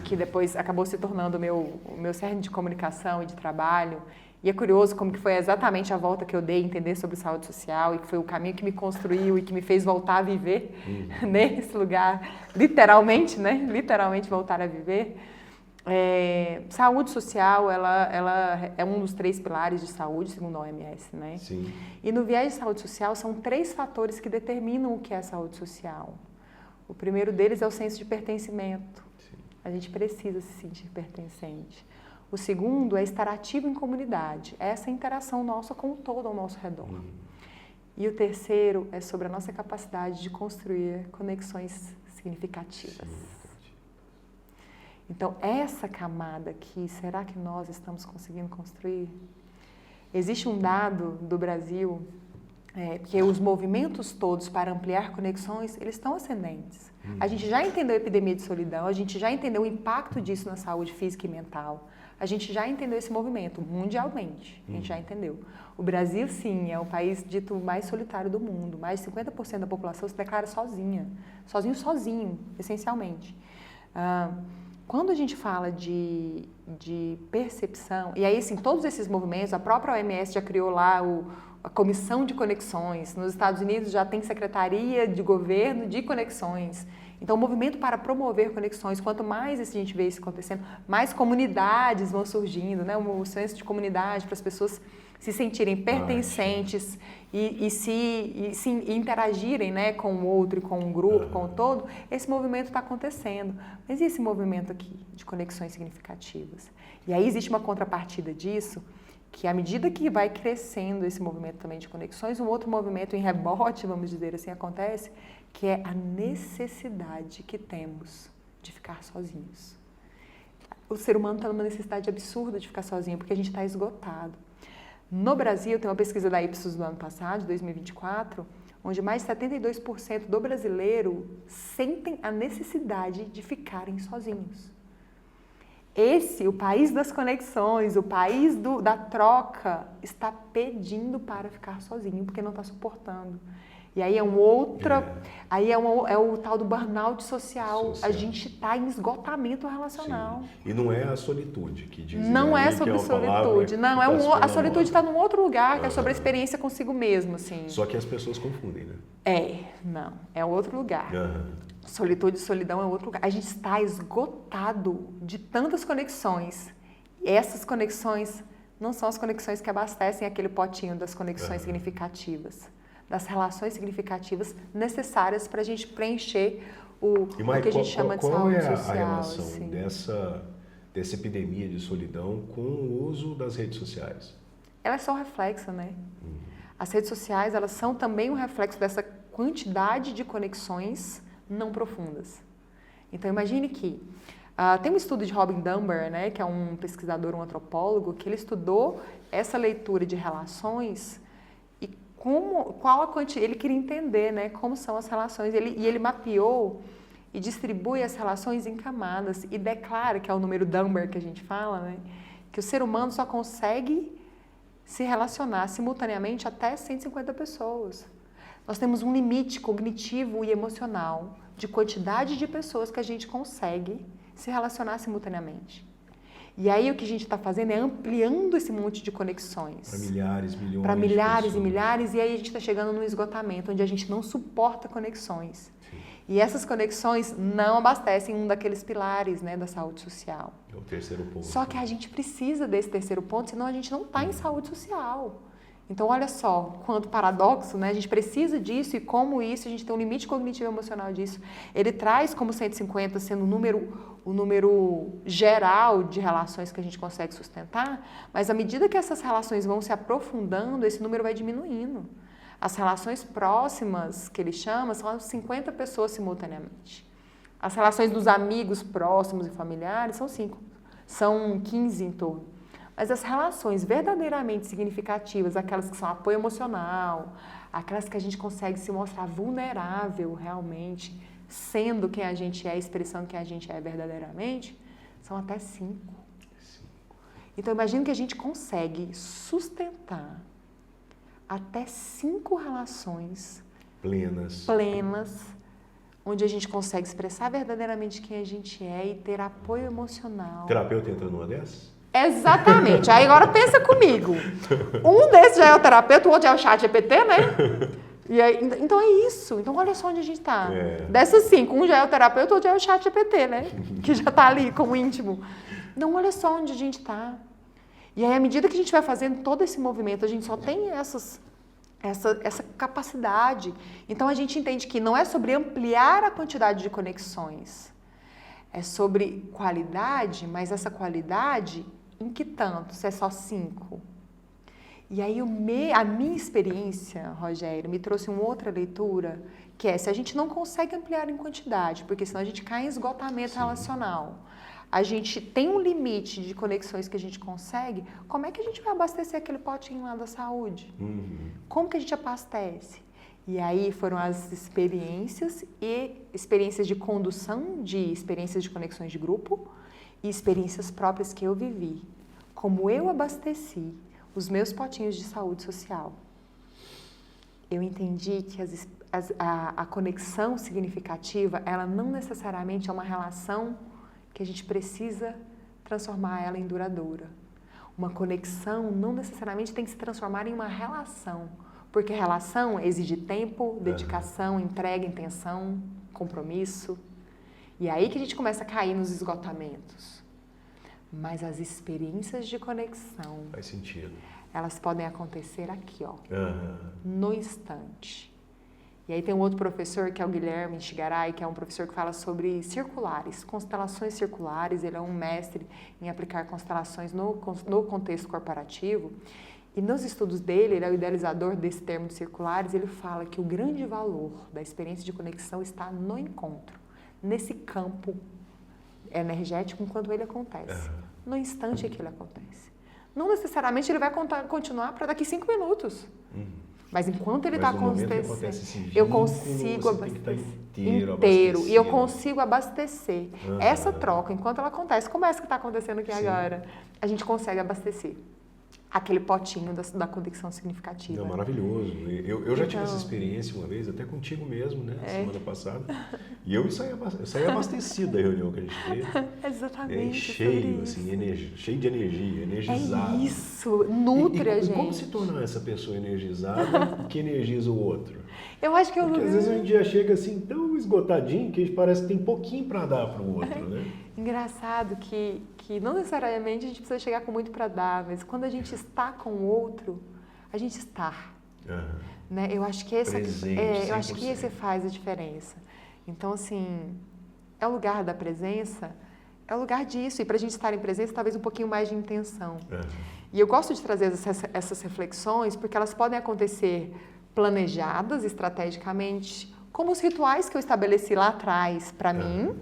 que depois acabou se tornando o meu cerne de comunicação e de trabalho, e é curioso como que foi exatamente a volta que eu dei a entender sobre saúde social e que foi o caminho que me construiu e que me fez voltar a viver nesse lugar, literalmente, né? Literalmente voltar a viver. Saúde social, ela é um dos 3 pilares de saúde, segundo a OMS, né? Sim. E no viés de saúde social, são 3 fatores que determinam o que é saúde social. O primeiro deles é o senso de pertencimento. Sim. A gente precisa se sentir pertencente. O segundo é estar ativo em comunidade, essa interação nossa com o todo ao nosso redor. E o terceiro é sobre a nossa capacidade de construir conexões significativas. Então, essa camada aqui, será que nós estamos conseguindo construir? Existe um dado do Brasil, que os movimentos todos para ampliar conexões, eles estão ascendentes. A gente já entendeu a epidemia de solidão, a gente já entendeu o impacto disso na saúde física e mental. A gente já entendeu esse movimento mundialmente, a gente já entendeu. O Brasil, sim, é o país dito mais solitário do mundo. Mais de 50% da população se declara sozinho, essencialmente. Quando a gente fala de percepção, e aí, assim, todos esses movimentos, a própria OMS já criou lá a Comissão de Conexões, nos Estados Unidos já tem Secretaria de Governo de Conexões. Então, o movimento para promover conexões, quanto mais a gente vê isso acontecendo, mais comunidades vão surgindo, né? O senso de comunidade para as pessoas se sentirem pertencentes e interagirem, né, com o outro, com o grupo, com o todo. Esse movimento está acontecendo. Mas e esse movimento aqui de conexões significativas? E aí existe uma contrapartida disso, que à medida que vai crescendo esse movimento também de conexões, um outro movimento em rebote, vamos dizer assim, acontece, que é a necessidade que temos de ficar sozinhos. O ser humano está numa necessidade absurda de ficar sozinho, porque a gente está esgotado. No Brasil, tem uma pesquisa da Ipsos do ano passado, de 2024, onde mais de 72% do brasileiro sentem a necessidade de ficarem sozinhos. O país das conexões, o país da troca, está pedindo para ficar sozinho, porque não está suportando. E aí é o tal do burnout social. A gente está em esgotamento relacional. Sim. E não é a solitude que dizem. Não é sobre solitude. Não, a solitude está num outro lugar, que é sobre a experiência consigo mesmo, assim. Só que as pessoas confundem, né? Não. É outro lugar. Solitude e solidão é outro lugar. A gente está esgotado de tantas conexões. E essas conexões não são as conexões que abastecem aquele potinho das conexões significativas, das relações significativas necessárias para a gente preencher o que a gente chama de saúde social. Qual é a relação dessa epidemia de solidão com o uso das redes sociais? Ela é só um reflexo, né? As redes sociais, elas são também um reflexo dessa quantidade de conexões não profundas. Então, imagine que tem um estudo de Robin Dunbar, né, que é um pesquisador, um antropólogo, que ele estudou essa leitura de relações e ele queria entender, né, como são as relações. Ele mapeou e distribui as relações em camadas e declara, que é o número Dunbar que a gente fala, né, que o ser humano só consegue se relacionar simultaneamente até 150 pessoas. Nós temos um limite cognitivo e emocional de quantidade de pessoas que a gente consegue se relacionar simultaneamente. E aí o que a gente está fazendo é ampliando esse monte de conexões. Para milhares, milhões para milhares de e milhares, e aí a gente está chegando num esgotamento, onde a gente não suporta conexões. Sim. E essas conexões não abastecem um daqueles pilares, né, da saúde social. É o terceiro ponto. Só que a gente precisa desse terceiro ponto, senão a gente não está em saúde social. Então, olha só, quanto paradoxo, né? A gente precisa disso e como isso, a gente tem um limite cognitivo e emocional disso. Ele traz como 150 sendo o número geral de relações que a gente consegue sustentar, mas à medida que essas relações vão se aprofundando, esse número vai diminuindo. As relações próximas, que ele chama, são 50 pessoas simultaneamente. As relações dos amigos próximos e familiares são 5, são 15 em torno. Mas as relações verdadeiramente significativas, aquelas que são apoio emocional, aquelas que a gente consegue se mostrar vulnerável realmente, sendo quem a gente é, expressando quem a gente é verdadeiramente, são até 5. Então, imagina que a gente consegue sustentar até 5 relações plenas, onde a gente consegue expressar verdadeiramente quem a gente é e ter apoio emocional. O terapeuta entra numa dessas? Exatamente. Aí agora pensa comigo. Um desses já é o terapeuta, o outro já é o chat GPT, né? E aí, então é isso. Então olha só onde a gente está. Dessas 5, um já é o terapeuta, o outro já é o chat GPT, né? Que já está ali como íntimo. Então olha só onde a gente está. E aí à medida que a gente vai fazendo todo esse movimento, a gente só tem essa capacidade. Então a gente entende que não é sobre ampliar a quantidade de conexões. É sobre qualidade, mas essa qualidade, em que tanto? Se é só 5? E aí a minha experiência, Rogério, me trouxe uma outra leitura, que é, se a gente não consegue ampliar em quantidade, porque senão a gente cai em esgotamento relacional, a gente tem um limite de conexões que a gente consegue, como é que a gente vai abastecer aquele potinho lá da saúde? Como que a gente abastece? E aí foram as experiências de condução, de experiências de conexões de grupo e experiências próprias que eu vivi. Como eu abasteci os meus potinhos de saúde social. Eu entendi que a conexão significativa, ela não necessariamente é uma relação que a gente precisa transformar ela em duradoura. Uma conexão não necessariamente tem que se transformar em uma relação. Porque relação exige tempo, dedicação, entrega, intenção, compromisso. E aí que a gente começa a cair nos esgotamentos. Mas as experiências de conexão... Faz sentido. Elas podem acontecer aqui, ó, no instante. E aí tem um outro professor, que é o Guilherme Shigaray, que é um professor que fala sobre circulares, constelações circulares. Ele é um mestre em aplicar constelações no contexto corporativo. E nos estudos dele, ele é o idealizador desse termo de circulares, ele fala que o grande valor da experiência de conexão está no encontro, nesse campo energético enquanto ele acontece, no instante que ele acontece. Não necessariamente ele vai continuar para daqui 5 minutos, mas enquanto ele está acontecendo, eu consigo abastecer inteiro e eu consigo abastecer. Essa troca, enquanto ela acontece, como essa que está acontecendo aqui agora, a gente consegue abastecer aquele potinho da conexão significativa. É maravilhoso. Eu já tive essa experiência uma vez, até contigo mesmo, né? Semana passada. E eu saí abastecido da reunião que a gente teve. Exatamente. Cheio, assim, cheio de energia, energizado. É isso, nutre a gente. E como se tornar essa pessoa energizada que energiza o outro? Eu acho que Porque às vezes a gente já chega assim tão esgotadinho que a gente parece que tem pouquinho para dar para o outro, né? Engraçado que não necessariamente a gente precisa chegar com muito para dar, mas quando a gente está com o outro, a gente está. Né? Eu acho que esse faz a diferença. Então, assim, é o lugar da presença, é o lugar disso. E para a gente estar em presença, talvez um pouquinho mais de intenção. E eu gosto de trazer essas reflexões porque elas podem acontecer planejadas estrategicamente, como os rituais que eu estabeleci lá atrás para mim,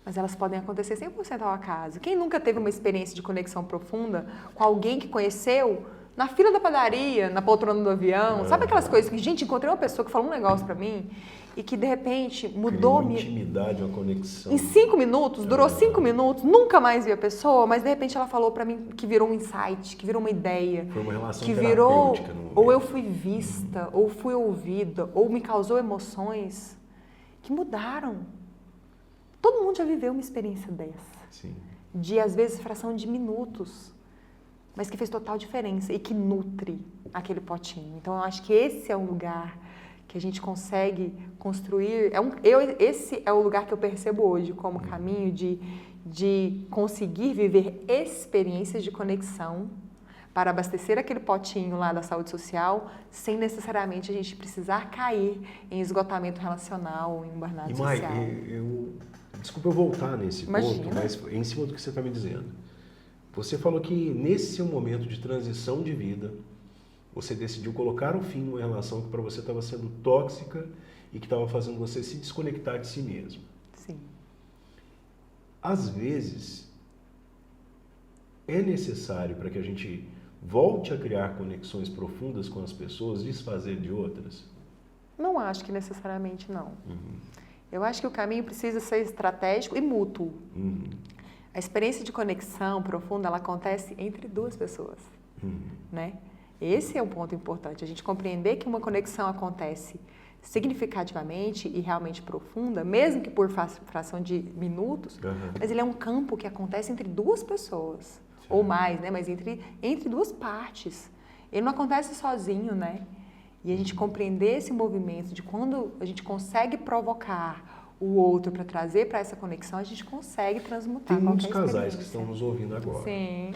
mas elas podem acontecer 100% ao acaso. Quem nunca teve uma experiência de conexão profunda com alguém que conheceu na fila da padaria, na poltrona do avião. Sabe aquelas coisas que, gente, encontrei uma pessoa que falou um negócio pra mim e que, de repente, mudou... Criou uma intimidade, uma conexão. Em 5 minutos, durou 5 minutos, nunca mais vi a pessoa, mas, de repente, ela falou pra mim que virou um insight, que virou uma ideia. Foi uma relação que virou, terapêutica no momento. ou eu fui vista, ou fui ouvida, ou me causou emoções que mudaram. Todo mundo já viveu uma experiência dessa. Sim. De, às vezes, fração de minutos, mas que fez total diferença e que nutre aquele potinho. Então, eu acho que esse é um lugar que a gente consegue construir. Esse é o lugar que eu percebo hoje como caminho de conseguir viver experiências de conexão para abastecer aquele potinho lá da saúde social, sem necessariamente a gente precisar cair em esgotamento relacional, em um burnout social. Desculpa eu voltar nesse Imagina. ponto, mas em cima do que você está me dizendo. Você falou que nesse seu momento de transição de vida, você decidiu colocar um fim numa relação que para você estava sendo tóxica e que estava fazendo você se desconectar de si mesmo. Sim. Às vezes, é necessário para que a gente volte a criar conexões profundas com as pessoas, desfazer de outras? Não acho que necessariamente não. Eu acho que o caminho precisa ser estratégico e mútuo. A experiência de conexão profunda, ela acontece entre duas pessoas, né? Esse é um ponto importante, a gente compreender que uma conexão acontece significativamente e realmente profunda, mesmo que por fração de minutos, mas ele é um campo que acontece entre duas pessoas, ou mais, né? Mas entre duas partes. Ele não acontece sozinho, né? E a gente compreender esse movimento de quando a gente consegue provocar o outro para trazer para essa conexão, a gente consegue transmutar. Tem muitos casais que estão nos ouvindo agora. Sim.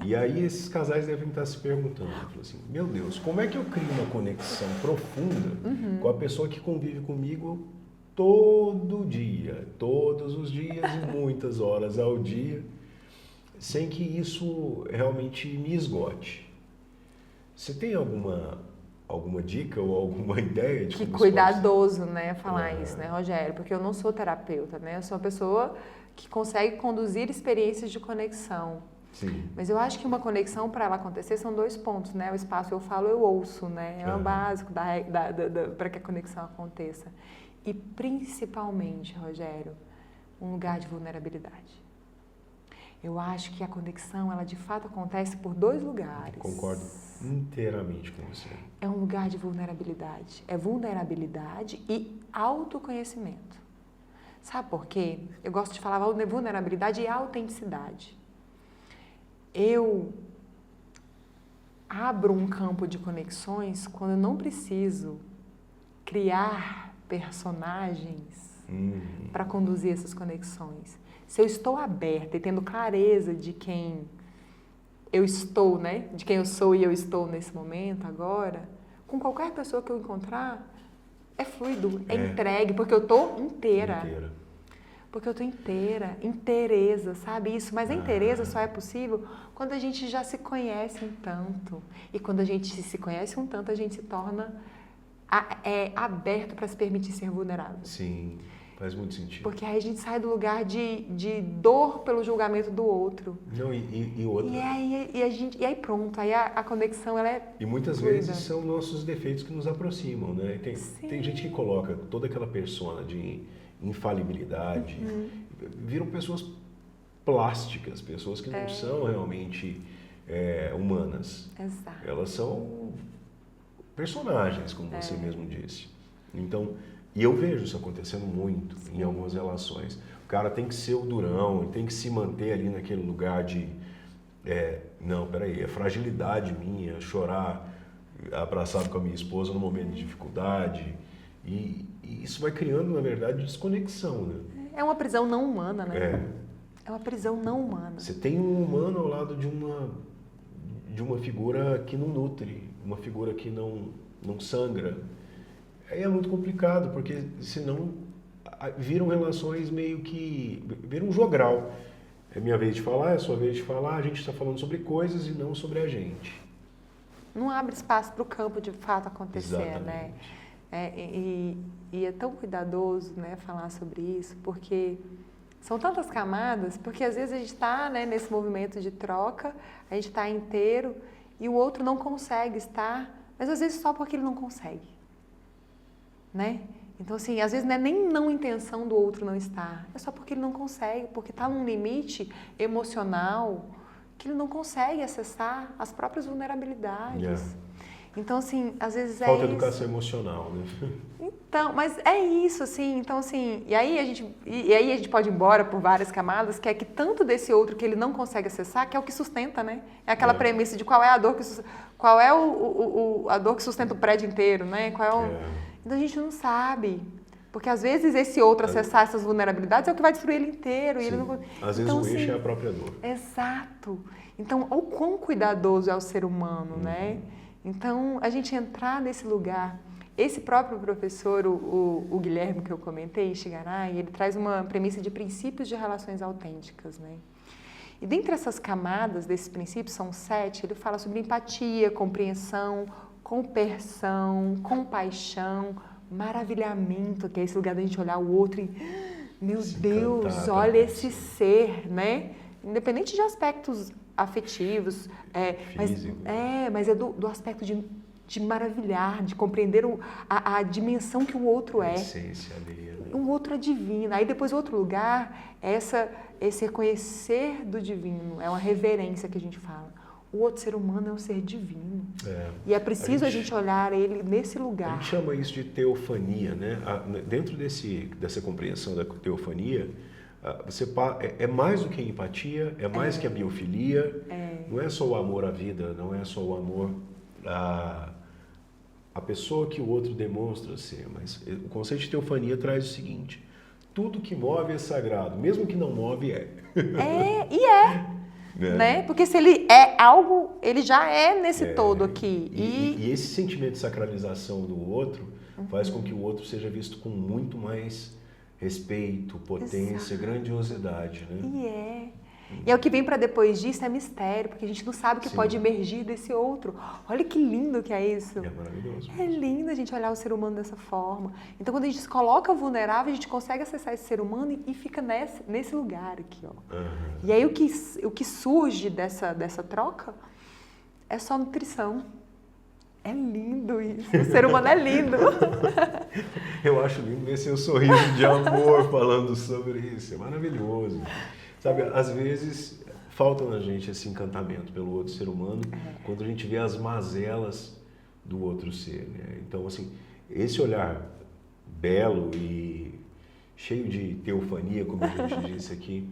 E aí esses casais devem estar se perguntando, assim, meu Deus, como é que eu crio uma conexão profunda com a pessoa que convive comigo todo dia, todos os dias e muitas horas ao dia, sem que isso realmente me esgote? Você tem alguma dica ou alguma ideia de que como cuidadoso, né, falar isso, né, Rogério? Porque eu não sou terapeuta, né? Eu sou uma pessoa que consegue conduzir experiências de conexão. Sim. Mas eu acho que uma conexão, para ela acontecer, são 2 pontos, né? O espaço eu falo, eu ouço, né? É o básico para que a conexão aconteça. E principalmente, Rogério, um lugar de vulnerabilidade. Eu acho que a conexão, ela de fato acontece por 2 lugares. Concordo inteiramente com você. É um lugar de vulnerabilidade. É vulnerabilidade e autoconhecimento. Sabe por quê? Eu gosto de falar vulnerabilidade e autenticidade. Eu abro um campo de conexões quando eu não preciso criar personagens para conduzir essas conexões. Se eu estou aberta e tendo clareza de quem eu estou, né? De quem eu sou e eu estou nesse momento agora, com qualquer pessoa que eu encontrar, é fluido, é entregue, porque eu estou inteira. Porque eu estou inteireza, sabe isso? Mas a inteireza só é possível quando a gente já se conhece um tanto. E quando a gente se conhece um tanto, a gente se torna aberto para se permitir ser vulnerável. Sim, faz muito sentido. Porque aí a gente sai do lugar de dor pelo julgamento do outro. Não, e outra. E aí pronto, aí a conexão ela é E muitas fluida. vezes são nossos defeitos que nos aproximam, né? Tem gente que coloca toda aquela persona de infalibilidade, viram pessoas plásticas, pessoas que não são realmente humanas. Exato. Elas são personagens, como você mesmo disse. Então, e eu vejo isso acontecendo muito em algumas relações. O cara tem que ser o durão, tem que se manter ali naquele lugar de não, peraí, é fragilidade minha, chorar abraçado com a minha esposa no momento de dificuldade. E isso vai criando, na verdade, desconexão, né? É uma prisão não humana, né? É uma prisão não humana. Você tem um humano ao lado de uma figura que não nutre, uma figura que não sangra. Aí é muito complicado, porque senão viram relações meio que... Vira um jogral. É minha vez de falar, é sua vez de falar, a gente está falando sobre coisas e não sobre a gente. Não abre espaço para o campo de fato acontecer, Exatamente. né? E é tão cuidadoso, né, falar sobre isso, porque são tantas camadas, porque às vezes a gente está, né, nesse movimento de troca, a gente está inteiro e o outro não consegue estar, mas às vezes só porque ele não consegue, né? Então, assim, às vezes não é nem não intenção do outro não estar, é só porque ele não consegue, porque está num limite emocional que ele não consegue acessar as próprias vulnerabilidades. Então, assim, às vezes é falta isso. Educação emocional, né? Então, mas é isso, assim, então, assim, e aí a gente pode ir embora por várias camadas, que é que tanto desse outro que ele não consegue acessar, que é o que sustenta, né? É aquela premissa de qual é a dor que qual é a dor que sustenta o prédio inteiro, né? Então a gente não sabe. Porque às vezes esse outro acessar essas vulnerabilidades é o que vai destruir ele inteiro. E ele não... Às vezes o eixo é a própria dor. Exato. Então, o quão cuidadoso é o ser humano, né? Então, a gente entrar nesse lugar. Esse próprio professor, o Guilherme, que eu comentei, Shigaray, ele traz uma premissa de princípios de relações autênticas, né? E dentre essas camadas desses princípios, são 7, ele fala sobre empatia, compreensão, compersão, compaixão, maravilhamento, que é esse lugar da gente olhar o outro e, meu Deus, olha esse ser, né? Independente de aspectos afetivos, mas é do aspecto de maravilhar, de compreender a dimensão que o outro é. Essência ali, né? O outro é divino. Aí depois o outro lugar é esse reconhecer do divino, é uma reverência que a gente fala. O outro ser humano é um ser divino. E é preciso a gente olhar ele nesse lugar. A gente chama isso de teofania, né? Dentro dessa compreensão da teofania, é mais do que a empatia, é mais que a biofilia, não é só o amor à vida, não é só o amor à pessoa que o outro demonstra ser, mas o conceito de teofania traz o seguinte: tudo que move é sagrado, mesmo que não move é. Né? Porque se ele é algo, ele já é nesse todo aqui. E esse sentimento de sacralização do outro faz com que o outro seja visto com muito mais respeito, potência, grandiosidade, né? E é o que vem para depois disso é mistério, porque a gente não sabe o que pode emergir desse outro. Olha que lindo que é isso. É maravilhoso. É lindo a gente olhar o ser humano dessa forma. Então, quando a gente se coloca vulnerável, a gente consegue acessar esse ser humano e fica nesse lugar aqui, ó. E aí o que surge dessa troca é só nutrição. É lindo isso. O ser humano é lindo. Eu acho lindo ver seu sorriso de amor falando sobre isso. É maravilhoso. Sabe, às vezes falta na gente esse encantamento pelo outro ser humano quando a gente vê as mazelas do outro ser, né? Então, assim, esse olhar belo e cheio de teofania, como a gente disse aqui,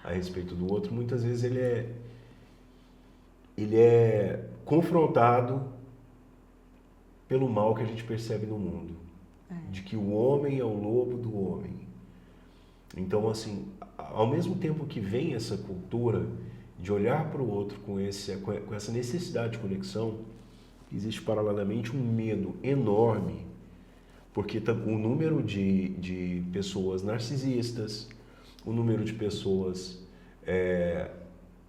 a respeito do outro, muitas vezes ele é confrontado pelo mal que a gente percebe no mundo, de que o homem é o lobo do homem. Então, assim, ao mesmo tempo que vem essa cultura de olhar para o outro com essa necessidade de conexão, existe paralelamente um medo enorme, porque o número de pessoas narcisistas, o número de pessoas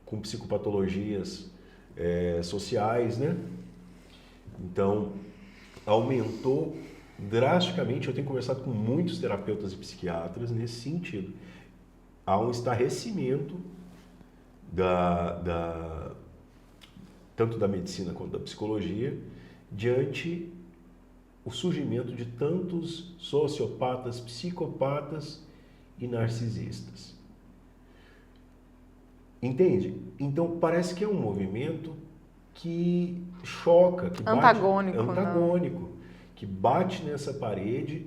com psicopatologias sociais, né? Então, aumentou drasticamente. Eu tenho conversado com muitos terapeutas e psiquiatras nesse sentido. Há um estarrecimento tanto da medicina quanto da psicologia diante o surgimento de tantos sociopatas, psicopatas e narcisistas. Entende? Então parece que é um movimento que choca, que antagônico, que bate nessa parede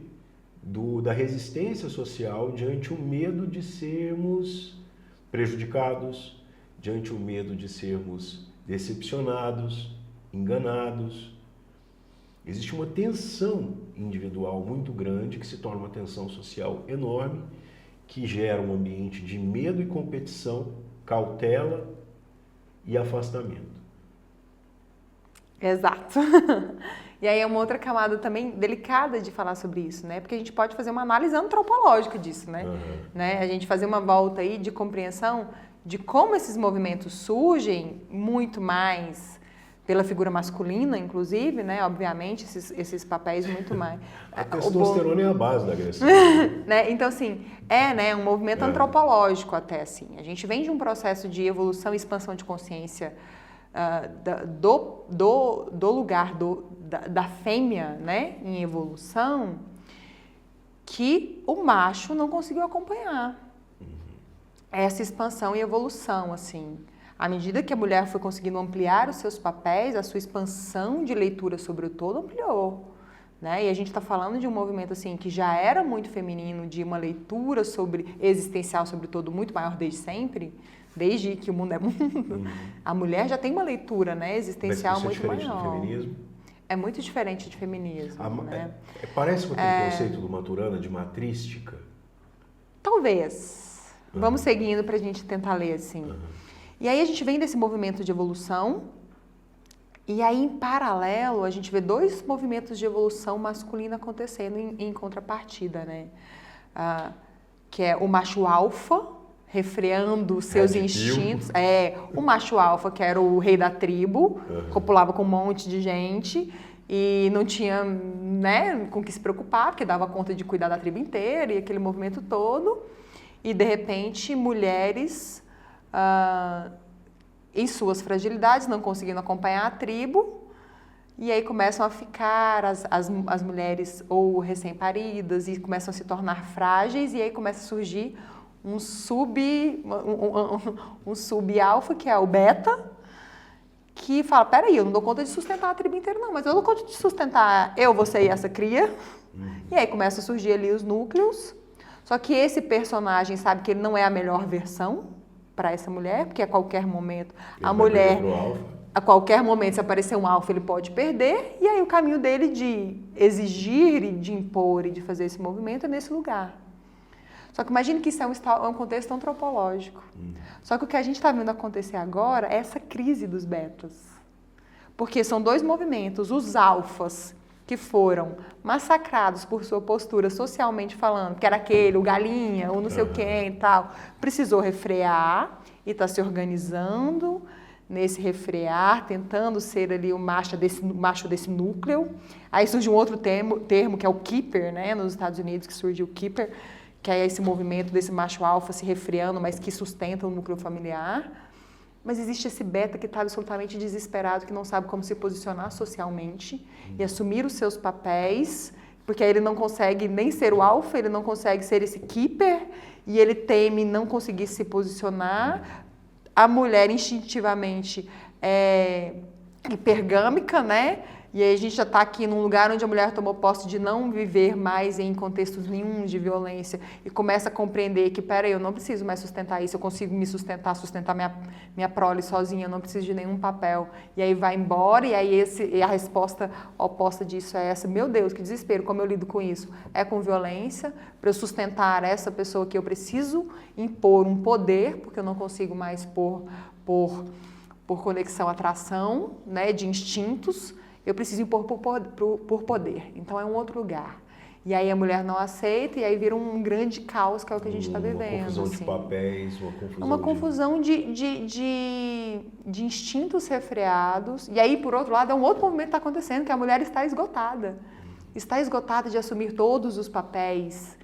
da resistência social diante o medo de sermos prejudicados, diante o medo de sermos decepcionados, enganados. Existe uma tensão individual muito grande que se torna uma tensão social enorme, que gera um ambiente de medo e competição, cautela e afastamento. Exato. E aí é uma outra camada também delicada de falar sobre isso, né? Porque a gente pode fazer uma análise antropológica disso, né? Né? A gente fazer uma volta aí de compreensão de como esses movimentos surgem muito mais pela figura masculina, inclusive, né? Obviamente, esses papéis muito mais... A testosterona é a base da agressão. Né? Então, assim, né? Um movimento antropológico até, assim. A gente vem de um processo de evolução e expansão de consciência do lugar da fêmea, né, em evolução, que o macho não conseguiu acompanhar essa expansão e evolução, assim. À medida que a mulher foi conseguindo ampliar os seus papéis, a sua expansão de leitura sobre o todo ampliou, né? E a gente está falando de um movimento assim que já era muito feminino, de uma leitura existencial sobre o todo muito maior desde sempre, desde que o mundo é mundo. A mulher já tem uma leitura, né, existencial muito maior. Mas isso é diferente do feminismo? É muito diferente de feminismo, né? Parece com aquele conceito do Maturana de matrística? Talvez. Vamos seguindo para a gente tentar ler assim. E aí a gente vem desse movimento de evolução, e aí em paralelo a gente vê dois movimentos de evolução masculina acontecendo em contrapartida, né? Que é o macho alfa, refreando os seus instintos. O macho alfa, que era o rei da tribo, copulava com um monte de gente e não tinha, né, com que se preocupar, porque dava conta de cuidar da tribo inteira e aquele movimento todo. E, de repente, mulheres, em suas fragilidades, não conseguindo acompanhar a tribo, e aí começam a ficar as mulheres ou recém-paridas e começam a se tornar frágeis, e aí começa a surgir um sub-alfa, que é o beta, que fala, peraí, eu não dou conta de sustentar a tribo inteira não, mas eu dou conta de sustentar eu, você e essa cria. E aí começa a surgir ali os núcleos. Só que esse personagem sabe que ele não é a melhor versão para essa mulher, porque a qualquer momento a mulher, a qualquer momento se aparecer um alfa ele pode perder, e aí o caminho dele de exigir e de impor e de fazer esse movimento é nesse lugar. Só que imagine que isso é um contexto antropológico. Só que o que a gente está vendo acontecer agora é essa crise dos betas. Porque são dois movimentos, os alfas, que foram massacrados por sua postura socialmente falando, que era aquele, o galinha, o não sei o quem e tal, precisou refrear e está se organizando nesse refrear, tentando ser ali o macho desse núcleo. Aí surge um outro termo que é o keeper, né, nos Estados Unidos, que surgiu o keeper, que é esse movimento desse macho alfa se refreando, mas que sustenta o núcleo familiar. Mas existe esse beta que está absolutamente desesperado, que não sabe como se posicionar socialmente e assumir os seus papéis, porque aí ele não consegue nem ser o alfa, ele não consegue ser esse keeper, e ele teme não conseguir se posicionar. A mulher instintivamente é hipergâmica, né? E aí a gente já está aqui num lugar onde a mulher tomou posse de não viver mais em contextos nenhum de violência e começa a compreender que, peraí, eu não preciso mais sustentar isso, eu consigo me sustentar minha prole sozinha, eu não preciso de nenhum papel. E aí vai embora, e aí a resposta oposta disso é essa: meu Deus, que desespero, como eu lido com isso? É com violência, para eu sustentar essa pessoa que eu preciso impor um poder, porque eu não consigo mais por conexão, atração, né, de instintos. Eu preciso impor por poder. Então é um outro lugar. E aí a mulher não aceita, e aí vira um grande caos, que é o que a gente está vivendo. Uma confusão assim. de papéis, uma confusão de instintos refreados. E aí, por outro lado, é um outro movimento que está acontecendo, que a mulher está esgotada. Está esgotada de assumir todos os papéis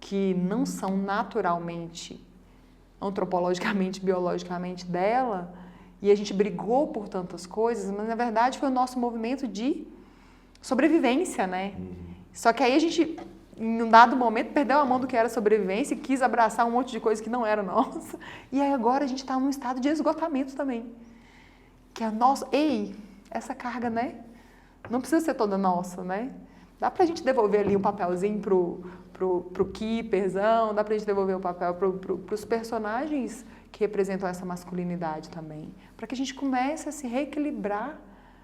que não são naturalmente, antropologicamente, biologicamente dela. E a gente brigou por tantas coisas, mas na verdade foi o nosso movimento de sobrevivência, né? Só que aí a gente, em um dado momento, perdeu a mão do que era sobrevivência e quis abraçar um monte de coisa que não era nossa. E aí agora a gente está num estado de esgotamento também. Que é nossa, essa carga, né? Não precisa ser toda nossa, né? Dá pra gente devolver ali um papelzinho pro keeperzão, dá pra gente devolver o papel pros personagens que representam essa masculinidade também, para que a gente comece a se reequilibrar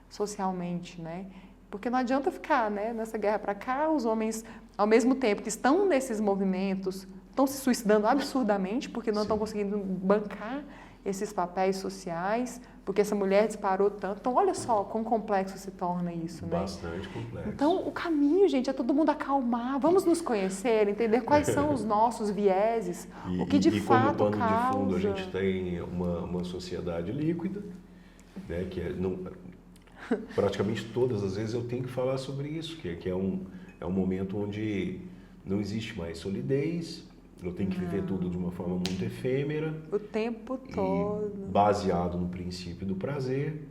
socialmente, né? Porque não adianta ficar, né, nessa guerra para cá, os homens, ao mesmo tempo que estão nesses movimentos, estão se suicidando absurdamente, porque não estão conseguindo bancar esses papéis sociais, porque essa mulher disparou tanto. Então, olha só quão complexo se torna isso, né? Bastante complexo. Então, o caminho, gente, é todo mundo acalmar, vamos nos conhecer, entender quais são os nossos vieses, o que de fato como pano causa. de fundo a gente tem uma sociedade líquida, né, que praticamente todas as vezes eu tenho que falar sobre isso, que é um momento onde não existe mais solidez, Eu tenho que viver tudo de uma forma muito efêmera. O tempo todo. Baseado no princípio do prazer,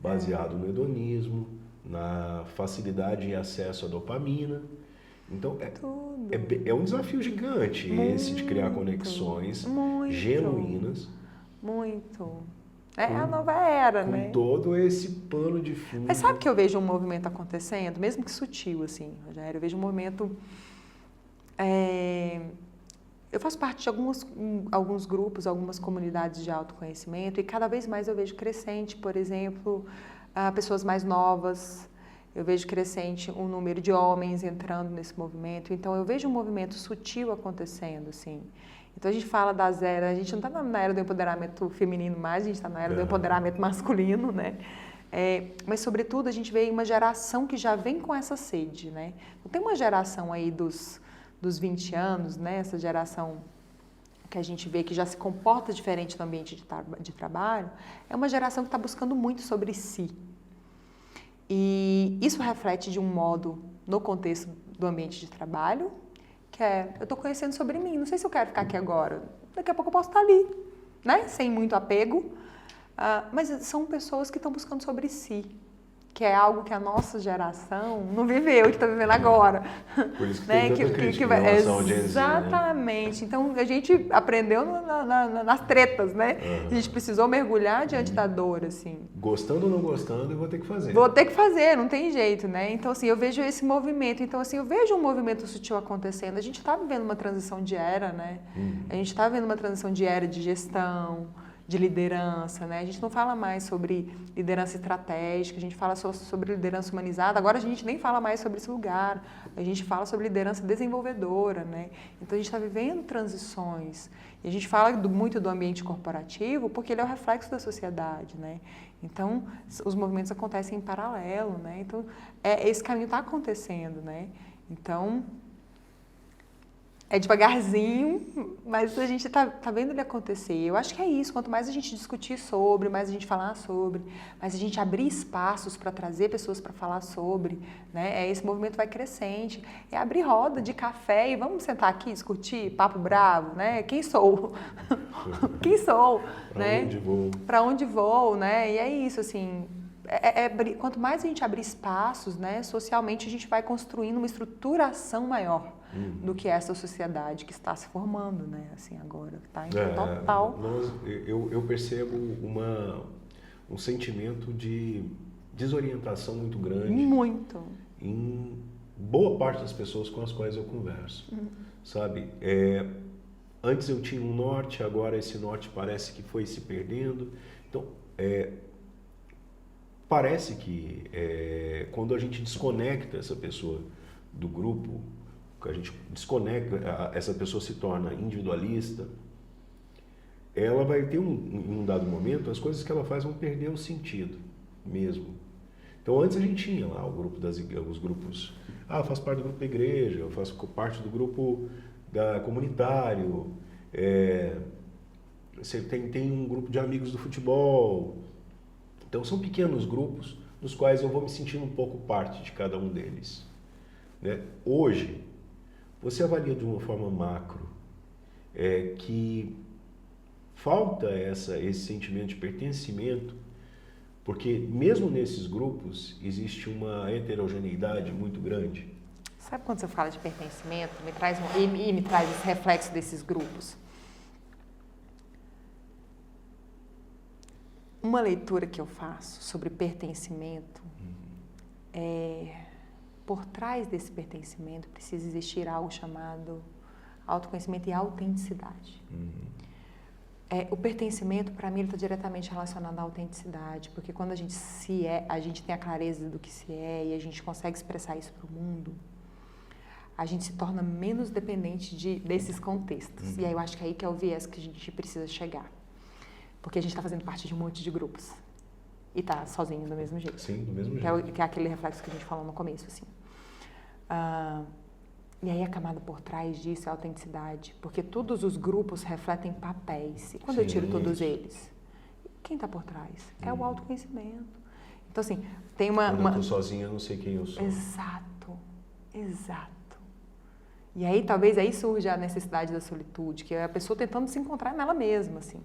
baseado no hedonismo, na facilidade e acesso à dopamina. Então, é um desafio gigante esse de criar conexões genuínas. Muito. É a nova era, né? Com todo esse pano de fundo. Mas sabe que eu vejo um movimento acontecendo, mesmo que sutil, assim, Rogério? Eu vejo um movimento... Eu faço parte de alguns grupos, algumas comunidades de autoconhecimento, e cada vez mais eu vejo crescente, por exemplo, pessoas mais novas. Eu vejo crescente um número de homens entrando nesse movimento. Então, eu vejo um movimento sutil acontecendo, assim. Então, a gente fala das eras... A gente não está na era do empoderamento feminino mais, a gente está na era do empoderamento masculino, né? Mas, sobretudo, a gente vê uma geração que já vem com essa sede, né? Então, tem uma geração aí dos 20 anos, né? Essa geração que a gente vê que já se comporta diferente no ambiente de trabalho, é uma geração que está buscando muito sobre si. E isso reflete de um modo no contexto do ambiente de trabalho, que eu estou conhecendo sobre mim, não sei se eu quero ficar aqui agora, daqui a pouco eu posso estar ali, né? Sem muito apego, mas são pessoas que estão buscando sobre si, que é algo que a nossa geração não viveu, que está vivendo agora. Por isso que tem tanta crítica em relação ao Gen Z, exatamente. Né? Então, a gente aprendeu nas tretas, né? A gente precisou mergulhar diante da dor, assim. Gostando ou não gostando, eu vou ter que fazer. Vou ter que fazer, não tem jeito, né? Então, assim, eu vejo esse movimento. Então, assim, eu vejo um movimento sutil acontecendo. A gente está vivendo uma transição de era, né? A gente está vivendo uma transição de era de gestão, de liderança, né? A gente não fala mais sobre liderança estratégica, a gente fala só sobre liderança humanizada. Agora a gente nem fala mais sobre esse lugar, a gente fala sobre liderança desenvolvedora, né? Então a gente está vivendo transições e a gente fala muito do ambiente corporativo porque ele é o reflexo da sociedade, né? Então os movimentos acontecem em paralelo, né? Então esse caminho está acontecendo, né? Então é devagarzinho, mas a gente tá vendo ele acontecer. Eu acho que é isso. Quanto mais a gente discutir sobre, mais a gente falar sobre, mais a gente abrir espaços para trazer pessoas para falar sobre, né? Esse movimento vai crescente. É abrir roda de café e vamos sentar aqui, discutir, papo bravo, né? Quem sou? Quem sou? Para onde vou? Para onde vou, né? E é isso, assim... quanto mais a gente abrir espaços, né, socialmente a gente vai construindo uma estruturação maior do que essa sociedade que está se formando, né, assim, agora, está em total... Eu percebo um sentimento de desorientação muito grande. Muito. Em boa parte das pessoas com as quais eu converso, sabe? Antes eu tinha um norte, agora esse norte parece que foi se perdendo. Então, parece que quando a gente desconecta essa pessoa do grupo, que a gente desconecta, essa pessoa se torna individualista, ela vai ter em um dado momento, as coisas que ela faz vão perder o sentido mesmo. Então antes a gente tinha lá os grupos, eu faço parte do grupo da igreja, eu faço parte do grupo comunitário, você tem um grupo de amigos do futebol. Então são pequenos grupos nos quais eu vou me sentindo um pouco parte de cada um deles. Né? Hoje, você avalia de uma forma macro que falta esse sentimento de pertencimento, porque mesmo nesses grupos existe uma heterogeneidade muito grande. Sabe quando você fala de pertencimento, me traz esse reflexo desses grupos? Uma leitura que eu faço sobre pertencimento por trás desse pertencimento precisa existir algo chamado autoconhecimento e autenticidade. O pertencimento, para mim, está diretamente relacionado à autenticidade, porque quando a gente a gente tem a clareza do que se é e a gente consegue expressar isso para o mundo, a gente se torna menos dependente desses contextos. E aí eu acho que aí que é o viés que a gente precisa chegar. Porque a gente está fazendo parte de um monte de grupos. E está sozinho do mesmo jeito. Sim, do mesmo jeito. Que é aquele reflexo que a gente falou no começo, assim. E aí a camada por trás disso é a autenticidade. Porque todos os grupos refletem papéis. E quando eu tiro todos eles? Quem está por trás? É o autoconhecimento. Então, assim, tem Quando eu estou sozinha, eu não sei quem eu sou. Exato. E aí, talvez, aí surge a necessidade da solitude, que é a pessoa tentando se encontrar nela mesma, assim.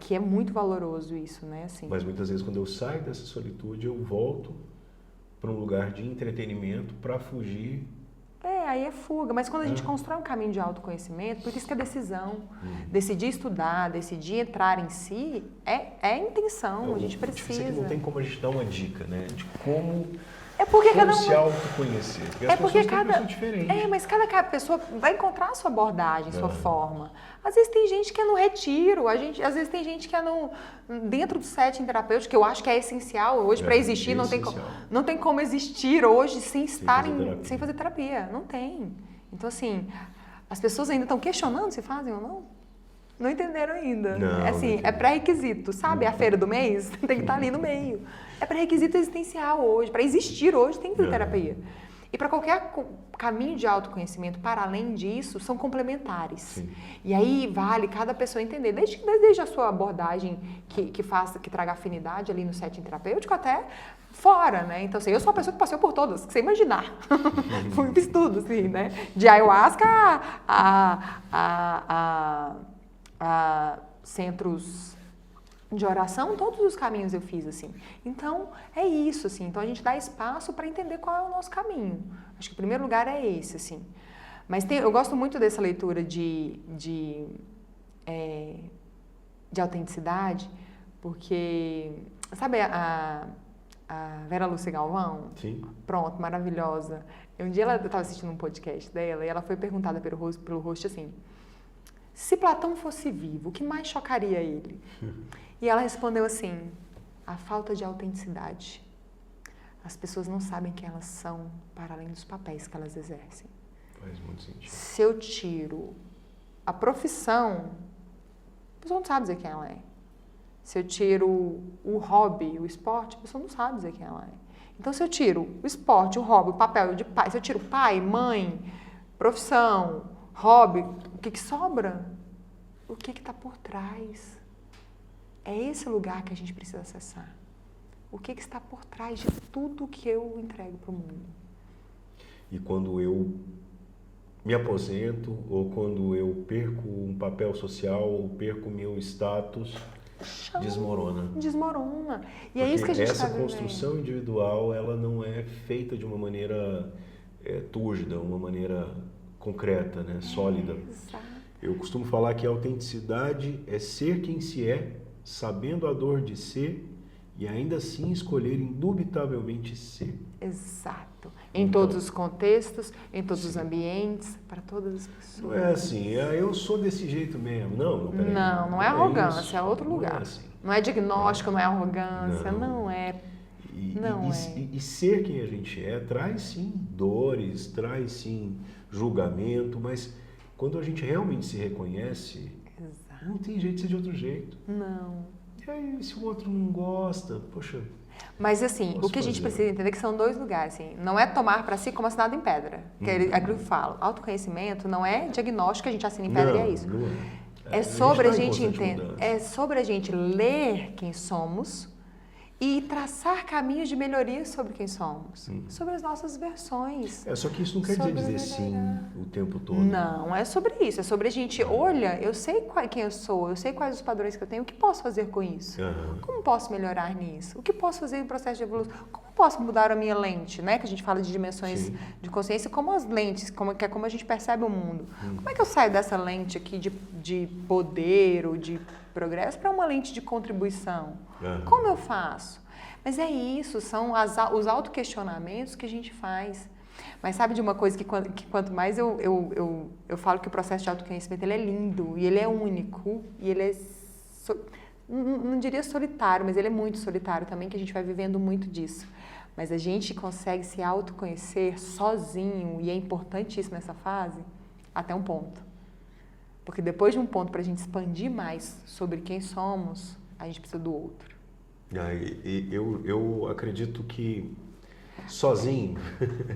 Que é muito valoroso isso, né? Assim. Mas muitas vezes, quando eu saio dessa solitude, eu volto para um lugar de entretenimento para fugir. Aí é fuga. Mas quando a gente constrói um caminho de autoconhecimento, por isso que a decisão, decidir estudar, decidir entrar em si, é a intenção, a gente precisa. Que não tem como a gente dar uma dica, né? De como... porque como se autoconhecer. Porque as pessoas são diferentes. Mas cada pessoa vai encontrar a sua abordagem, sua forma. Às vezes tem gente que é no retiro, às vezes tem gente que é dentro do setting terapêutico, que eu acho que é essencial hoje para existir. Não tem como existir hoje sem fazer terapia. Não tem. Então, assim, as pessoas ainda estão questionando se fazem ou não. Não entenderam ainda. É pré-requisito, sabe? A feira do mês tem que estar ali no meio. É pré-requisito existencial hoje. Para existir hoje tem que ter terapia. E para qualquer caminho de autoconhecimento, para além disso, são complementares. Sim. E aí vale cada pessoa entender, desde a sua abordagem que traga afinidade ali no setting terapêutico até fora, né? Então, assim, eu sou uma pessoa que passei por todas, que você imaginar. Fiz tudo, assim, né? De ayahuasca a centros de oração, todos os caminhos eu fiz, assim. Então, é isso, assim. Então, a gente dá espaço para entender qual é o nosso caminho. Acho que o primeiro lugar é esse, assim. Mas eu gosto muito dessa leitura de autenticidade, porque, sabe a Vera Lúcia Galvão? Sim. Pronto, maravilhosa. Um dia eu estava assistindo um podcast dela e ela foi perguntada pelo host assim: se Platão fosse vivo, o que mais chocaria ele? E ela respondeu assim: a falta de autenticidade. As pessoas não sabem quem elas são para além dos papéis que elas exercem. Faz muito sentido. Se eu tiro a profissão, a pessoa não sabe dizer quem ela é. Se eu tiro o hobby, o esporte, a pessoa não sabe dizer quem ela é. Então, se eu tiro o esporte, o hobby, o papel de pai, se eu tiro pai, mãe, profissão, hobby, o que sobra? O que está por trás? É esse lugar que a gente precisa acessar. O que está por trás de tudo que eu entrego para o mundo? E quando eu me aposento, ou quando eu perco um papel social, ou perco meu status, desmorona. Desmorona. E porque é isso que a gente está vivendo. Essa construção individual, ela não é feita de uma maneira túrgida, uma maneira concreta, né? Sólida. Exato. Eu costumo falar que a autenticidade é ser quem se é, sabendo a dor de ser e ainda assim escolher indubitavelmente ser. Exato. Em todos os contextos, em todos os ambientes, para todas as pessoas. Não é assim, eu sou desse jeito mesmo. Peraí. Não é arrogância, isso, é outro lugar. Não é assim. Não é diagnóstico, não é arrogância, não é. E ser quem a gente é traz sim dores, traz sim julgamento, mas quando a gente realmente se reconhece, não tem jeito de ser de outro jeito. Não. E aí, se o outro não gosta, poxa... Mas assim, o que a gente precisa entender é que são dois lugares, assim, não é tomar para si como assinado em pedra, que é aquilo que eu falo. Autoconhecimento não é diagnóstico que a gente assina em pedra, e é isso. Não é. É sobre a gente entender, é sobre a gente ler quem somos e traçar caminhos de melhoria sobre quem somos, sobre as nossas versões. Só que isso não quer dizer sim o tempo todo. Não, é sobre isso. É sobre a gente, olha, eu sei quem eu sou, eu sei quais os padrões que eu tenho, o que posso fazer com isso? Como posso melhorar nisso? O que posso fazer no processo de evolução? Como posso mudar a minha lente, né? Que a gente fala de dimensões de consciência, como as lentes, como a gente percebe o mundo. Como é que eu saio dessa lente aqui de poder ou de progresso para uma lente de contribuição? Como eu faço? Mas é isso, são os autoquestionamentos que a gente faz. Mas sabe de uma coisa que quanto mais eu falo que o processo de autoconhecimento ele é lindo, e ele é único, e ele é, não diria solitário, mas ele é muito solitário também, que a gente vai vivendo muito disso. Mas a gente consegue se autoconhecer sozinho, e é importantíssimo nessa fase, até um ponto. Porque depois de um ponto, para a gente expandir mais sobre quem somos, a gente precisa do outro. Eu acredito que sozinho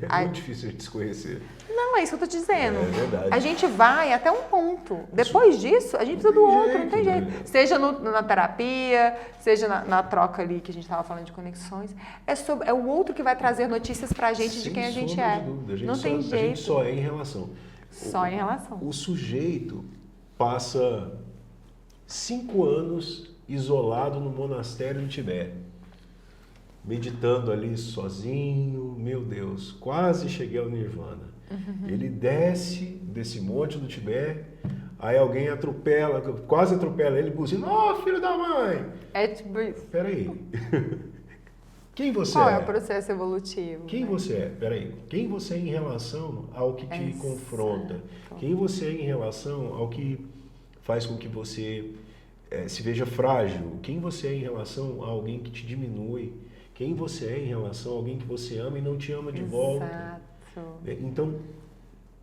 é muito difícil a gente se conhecer. Não, Não, é isso que eu tô te dizendo. É verdade. A gente vai até um ponto. Depois disso, a gente precisa do outro, não tem jeito. Né? Seja na terapia, seja na troca ali que a gente estava falando de conexões. É o outro que vai trazer notícias pra gente de quem a gente é. Não tem jeito. A gente só é em relação. Só em relação. O sujeito passa 5 anos isolado no monastério no Tibete, meditando ali sozinho, meu Deus, quase cheguei ao Nirvana. Ele desce desse monte do Tibete, aí alguém quase atropela ele, buzina, filho da mãe! É tipo isso. Peraí, quem você Qual é? é o processo evolutivo? Quem você é? Peraí, quem você é em relação ao que te confronta? Quem você é em relação ao que faz com que você se veja frágil? Quem você é em relação a alguém que te diminui? Quem você é em relação a alguém que você ama e não te ama de volta? Exato. Então,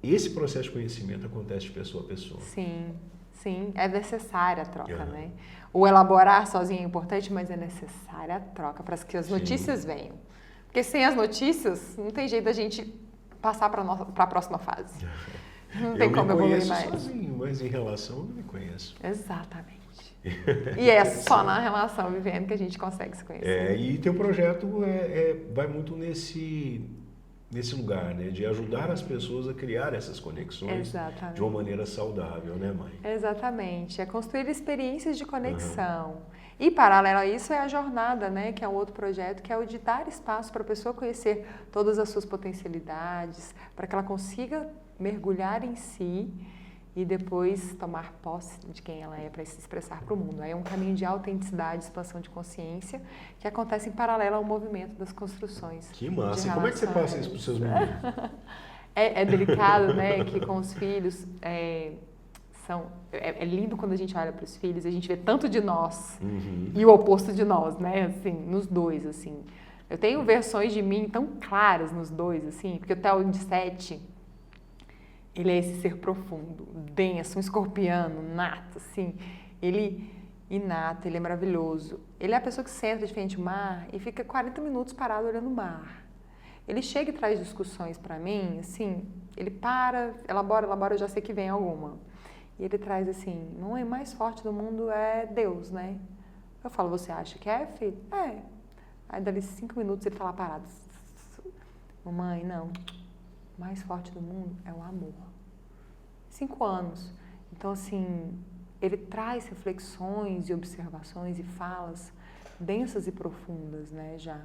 esse processo de conhecimento acontece de pessoa a pessoa. Sim, sim. É necessária a troca, né? O elaborar sozinho é importante, mas é necessária a troca para que as notícias venham. Porque sem as notícias, não tem jeito da gente passar para a próxima fase. Não tem como evoluir mais. Eu me conheço sozinho, mas em relação eu não me conheço. Exatamente. E é só na relação vivendo que a gente consegue se conhecer. E teu projeto vai muito nesse lugar, né? De ajudar as pessoas a criar essas conexões de uma maneira saudável, né, mãe? Exatamente. É construir experiências de conexão. E, paralelo a isso, é a jornada, né? Que é um outro projeto, que é o de dar espaço para a pessoa conhecer todas as suas potencialidades, para que ela consiga mergulhar em si e depois tomar posse de quem ela é para se expressar para o mundo. Aí é um caminho de autenticidade, expansão de consciência, que acontece em paralelo ao movimento das construções. Que massa! E como é que você passa isso para os seus meninos? É delicado, né? Que com os filhos é lindo quando a gente olha para os filhos, a gente vê tanto de nós e o oposto de nós, né? Assim, nos dois, assim. Eu tenho versões de mim tão claras nos dois, assim, porque o Theo de 7, ele é esse ser profundo, denso, um escorpiano, nato, assim. Ele é maravilhoso. Ele é a pessoa que senta de frente ao mar e fica 40 minutos parado olhando o mar. Ele chega e traz discussões para mim, assim, ele para, elabora, eu já sei que vem alguma. E ele traz assim, o homem mais forte do mundo é Deus, né? Eu falo, você acha que é, filho? É. Aí dali 5 minutos ele tá lá parado. Mamãe, não. O mais forte do mundo é o amor. 5 anos. Então, assim, ele traz reflexões e observações e falas densas e profundas, né, já.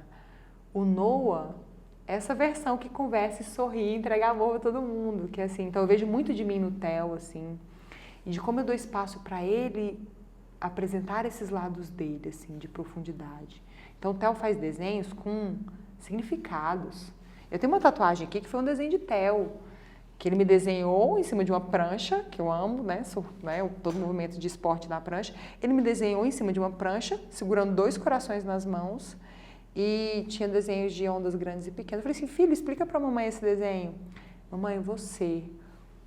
O Noah, essa versão que conversa e sorri, entrega amor a todo mundo, que assim, então eu vejo muito de mim no Theo, assim, e de como eu dou espaço para ele apresentar esses lados dele, assim, de profundidade. Então o Theo faz desenhos com significados. Eu tenho uma tatuagem aqui que foi um desenho de Theo, que ele me desenhou em cima de uma prancha, que eu amo, né, todo movimento de esporte na prancha. Ele me desenhou em cima de uma prancha, segurando 2 corações nas mãos, e tinha desenhos de ondas grandes e pequenas. Eu falei assim, filho, explica para a mamãe esse desenho. Mamãe, você,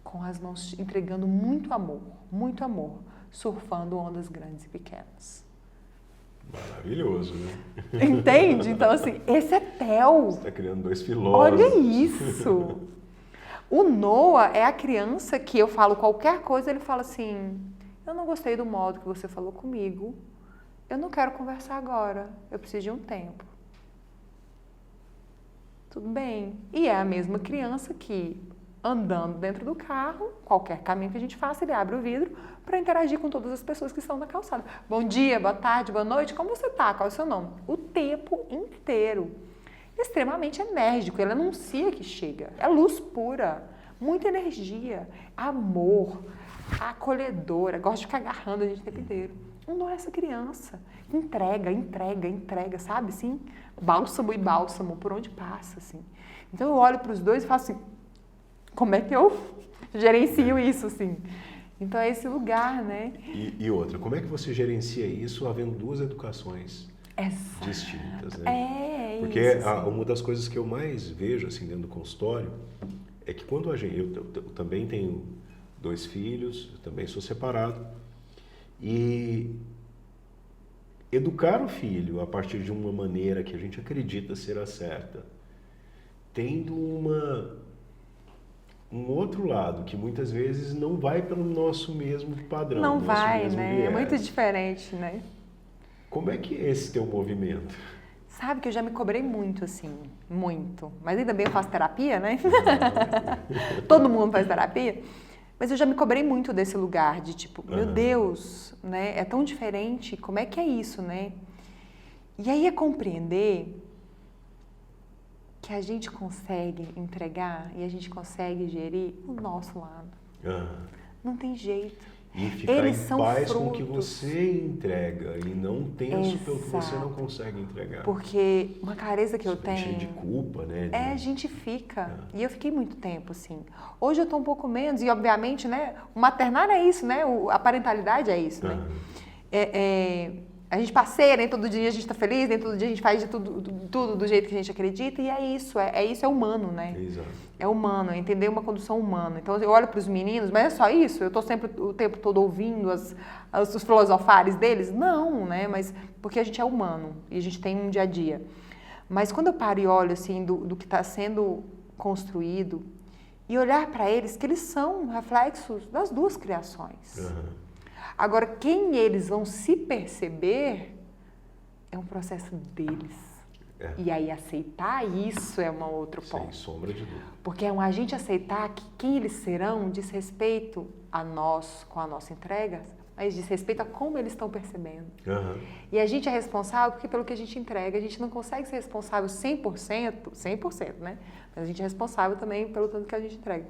com as mãos entregando muito amor, surfando ondas grandes e pequenas. Maravilhoso, né? Entende? Então, assim, esse é Theo. Você está criando 2 filósofos. Olha isso! O Noah é a criança que eu falo qualquer coisa, ele fala assim, eu não gostei do modo que você falou comigo, eu não quero conversar agora, eu preciso de um tempo. Tudo bem. E é a mesma criança que, andando dentro do carro, qualquer caminho que a gente faça, ele abre o vidro para interagir com todas as pessoas que estão na calçada. Bom dia, boa tarde, boa noite, como você está? Qual é o seu nome? O tempo inteiro. Extremamente enérgico, ele anuncia que chega. É luz pura, muita energia, amor, acolhedora, gosta de ficar agarrando a gente o tempo inteiro. Não é essa criança. Entrega, sabe? Assim, bálsamo e bálsamo, por onde passa, assim. Então eu olho para os dois e falo assim, como é que eu gerencio isso, assim? Então é esse lugar, né? E outra, como é que você gerencia isso havendo 2 educações distintas, né? Porque isso, uma das coisas que eu mais vejo assim dentro do consultório é que quando eu também tenho 2 filhos, eu também sou separado, e educar o filho a partir de uma maneira que a gente acredita ser a certa, tendo um outro lado, que muitas vezes não vai pelo nosso mesmo padrão. Não nosso vai, mesmo né? viés. É muito diferente, né? Como é que é esse teu movimento? Sabe que eu já me cobrei muito, assim, muito. Mas ainda bem eu faço terapia, né? Todo mundo faz terapia. Mas eu já me cobrei muito desse lugar de tipo, meu Deus, né? É tão diferente, como é que é isso, né? E aí é compreender que a gente consegue entregar e a gente consegue gerir o nosso lado. Não tem jeito. E ficar Eles em são paz com o que frutos. você entrega e não tenso pelo que você não consegue entregar. Porque uma clareza que eu Cheio tenho... de culpa, né? a gente fica. E eu fiquei muito tempo, assim. Hoje eu tô um pouco menos. E, obviamente, né? O maternar é isso, né? A parentalidade é isso, né? A gente passeia, nem todo dia a gente tá feliz, nem todo dia a gente faz de tudo do jeito que a gente acredita. E é isso. É humano, né? Exato. É humano, é entender uma condução humana. Então, eu olho para os meninos, mas é só isso? Eu tô sempre o tempo todo ouvindo os filosofares deles? Não, né? Mas porque a gente é humano e a gente tem um dia a dia. Mas quando eu paro e olho assim do que está sendo construído e olhar para eles, que eles são reflexos das duas criações. Agora, quem eles vão se perceber é um processo deles. E aí aceitar isso é um outro ponto. Sem sombra de dúvida. Porque é a gente aceitar que quem eles serão diz respeito a nós com a nossa entrega, mas diz respeito a como eles estão percebendo. E a gente é responsável porque pelo que a gente entrega, a gente não consegue ser responsável 100%, né? Mas a gente é responsável também pelo tanto que a gente entrega.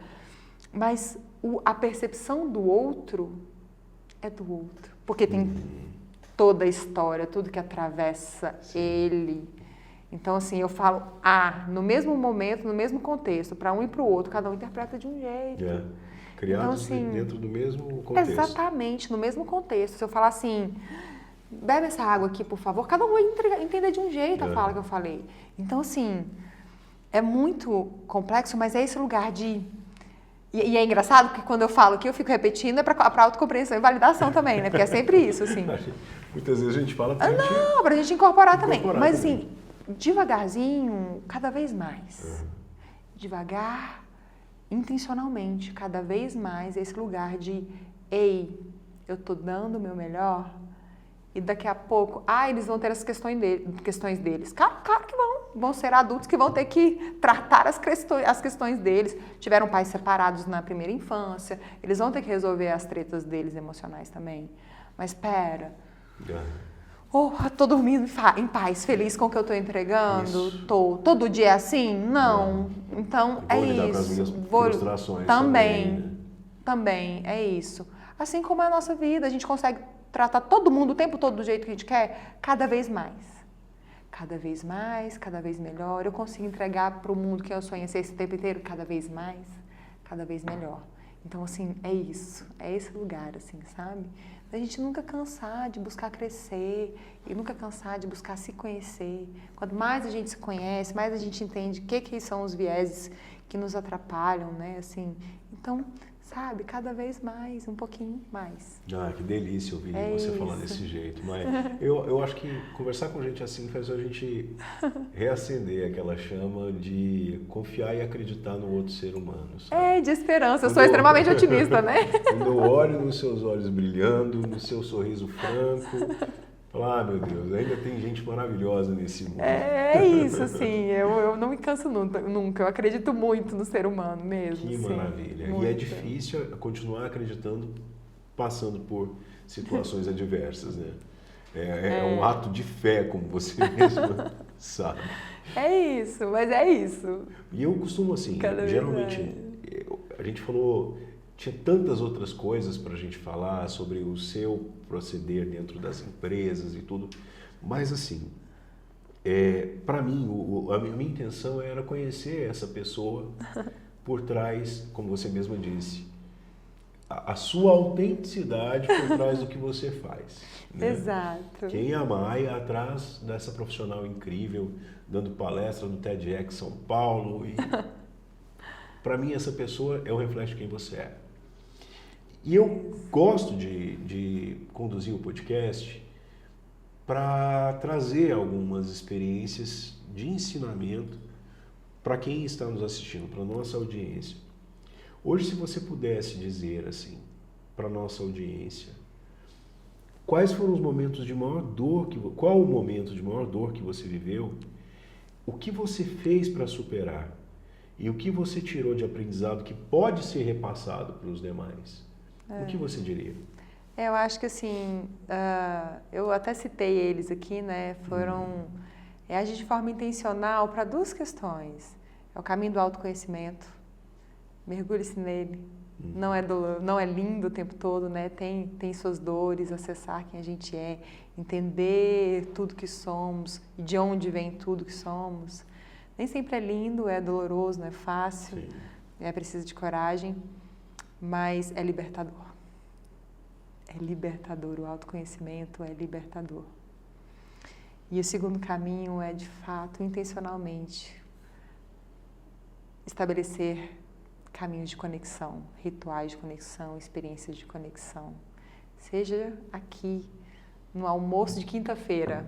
Mas a percepção do outro é do outro. Porque tem toda a história, tudo que atravessa ele. Então, assim, eu falo, no mesmo momento, no mesmo contexto, para um e para o outro, cada um interpreta de um jeito. Criados então, assim, dentro do mesmo contexto. Exatamente, no mesmo contexto. Se eu falar assim, bebe essa água aqui, por favor, cada um vai entender de um jeito a fala que eu falei. Então, assim, é muito complexo, mas é esse lugar de... E é engraçado que quando eu falo aqui, eu fico repetindo, é para autocompreensão e validação também, né? Porque é sempre isso, assim. Muitas vezes a gente fala pra gente incorporar também. Mas, assim, devagarzinho, cada vez mais. Devagar, intencionalmente, cada vez mais, esse lugar de, ei, eu tô dando o meu melhor e daqui a pouco, eles vão ter as questões deles. Claro que vão ser adultos que vão ter que tratar as questões deles. Tiveram pais separados na primeira infância, eles vão ter que resolver as tretas deles emocionais também. Mas espera, tô dormindo em paz, feliz com o que eu tô entregando? Isso. Todo dia é assim? Não. Então, vou lidar com as minhas frustrações também, é isso. Assim como é a nossa vida, a gente consegue tratar todo mundo o tempo todo do jeito que a gente quer, cada vez mais. Cada vez mais, cada vez melhor. Eu consigo entregar para o mundo que eu sonhei ser esse tempo inteiro, cada vez mais, cada vez melhor. Então, assim, é isso. É esse lugar, assim, sabe? A gente nunca cansar de buscar crescer e nunca cansar de buscar se conhecer. Quanto mais a gente se conhece, mais a gente entende o que são os vieses que nos atrapalham, né? Assim, então, sabe, cada vez mais, um pouquinho mais. Que delícia ouvir você falar desse jeito. Mas eu acho que conversar com gente assim faz a gente reacender aquela chama de confiar e acreditar no outro ser humano. Sabe? De esperança. Eu sou extremamente otimista, né? Quando eu olho nos seus olhos brilhando, no seu sorriso franco, meu Deus, ainda tem gente maravilhosa nesse mundo. É isso, assim, eu não me canso nunca, eu acredito muito no ser humano mesmo. Que assim, maravilha. muito. E é difícil continuar acreditando passando por situações adversas, né? É um ato de fé, como você mesmo sabe. É isso, mas é isso. E eu costumo assim, geralmente, a gente falou, tinha tantas outras coisas para a gente falar sobre o seu proceder dentro das empresas e tudo, mas assim, para mim, a minha intenção era conhecer essa pessoa por trás, como você mesma disse, a sua autenticidade por trás do que você faz. Né? Exato. Quem é a Maia atrás dessa profissional incrível, dando palestra no TEDx São Paulo. E para mim essa pessoa é o reflexo de quem você é. E eu gosto de conduzir o podcast para trazer algumas experiências de ensinamento para quem está nos assistindo, para a nossa audiência. Hoje, se você pudesse dizer assim, para nossa audiência, quais foram os momentos de maior dor, qual o momento de maior dor que você viveu, o que você fez para superar e o que você tirou de aprendizado que pode ser repassado para os demais? O que você diria? Eu acho que assim, eu até citei eles aqui, né? Foram agir de forma intencional para duas questões. É o caminho do autoconhecimento, mergulhe-se nele. Não é lindo o tempo todo, né? Tem suas dores, acessar quem a gente é, entender tudo que somos e de onde vem tudo que somos. Nem sempre é lindo, é doloroso, não é fácil, é preciso de coragem, mas é libertador. É libertador, o autoconhecimento é libertador. E o segundo caminho é, de fato, intencionalmente, estabelecer caminhos de conexão, rituais de conexão, experiências de conexão. Seja aqui, no almoço de quinta-feira,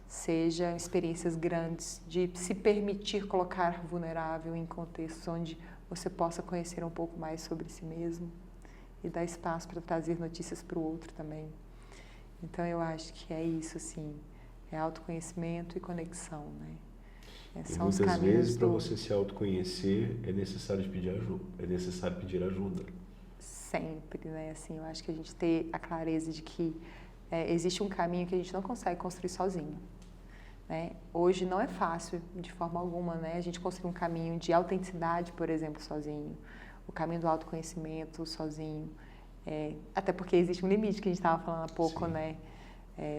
seja experiências grandes, de se permitir colocar vulnerável em contextos onde você possa conhecer um pouco mais sobre si mesmo e dar espaço para trazer notícias para o outro também. Então, eu acho que é isso, assim, é autoconhecimento e conexão, né? E muitas vezes, para você se autoconhecer, é necessário pedir ajuda. Sempre, né? Assim, eu acho que a gente ter a clareza de que existe um caminho que a gente não consegue construir sozinho, né? Hoje não é fácil, de forma alguma, né? A gente construir um caminho de autenticidade, por exemplo, sozinho. O caminho do autoconhecimento sozinho. Até porque existe um limite que a gente estava falando há pouco, né?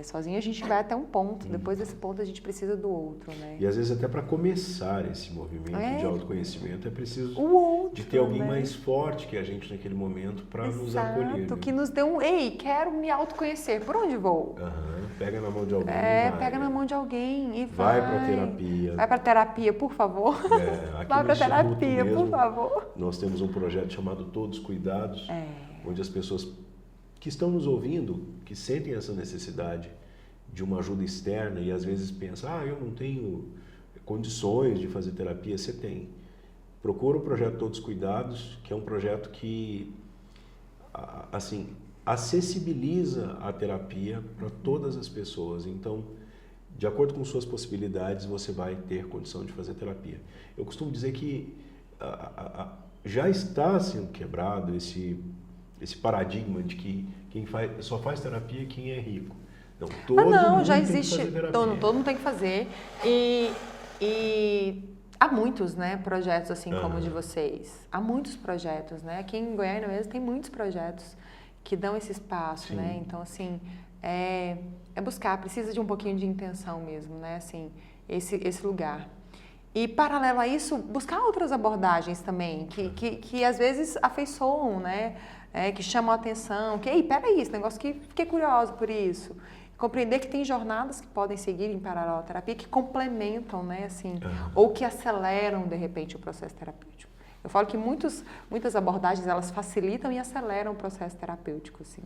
Sozinho a gente vai até um ponto, depois desse ponto a gente precisa do outro, né? E às vezes até para começar esse movimento de autoconhecimento é preciso de ter alguém mais forte que a gente naquele momento para nos acolher. Que nos dê quero me autoconhecer, por onde vou? Pega na mão de alguém pega na mão de alguém e vai para terapia. Vai para terapia, por favor. Vai para terapia, mesmo, por favor. Nós temos um projeto chamado Todos Cuidados, onde as pessoas que estão nos ouvindo, que sentem essa necessidade de uma ajuda externa e às vezes pensam, eu não tenho condições de fazer terapia, você tem. Procura o projeto Todos Cuidados, que é um projeto que, assim, acessibiliza a terapia para todas as pessoas. Então, de acordo com suas possibilidades, você vai ter condição de fazer terapia. Eu costumo dizer que já está sendo quebrado esse paradigma de que só faz terapia quem é rico. Não, todo mundo já tem existe. Que fazer terapia. Todo mundo tem que fazer. E há muitos, né, projetos assim como o de vocês. Há muitos projetos, né? Aqui em Goiânia mesmo tem muitos projetos que dão esse espaço, né? Então, assim, é buscar, precisa de um pouquinho de intenção mesmo, né? Assim, esse lugar. E, paralelo a isso, buscar outras abordagens também, que às vezes afeiçoam, né? Que chamam a atenção, peraí, esse negócio que fiquei curiosa por isso. Compreender que tem jornadas que podem seguir em paralelo à terapia, que complementam, né, assim, ou que aceleram, de repente, o processo terapêutico. Eu falo que muitas abordagens, elas facilitam e aceleram o processo terapêutico, assim.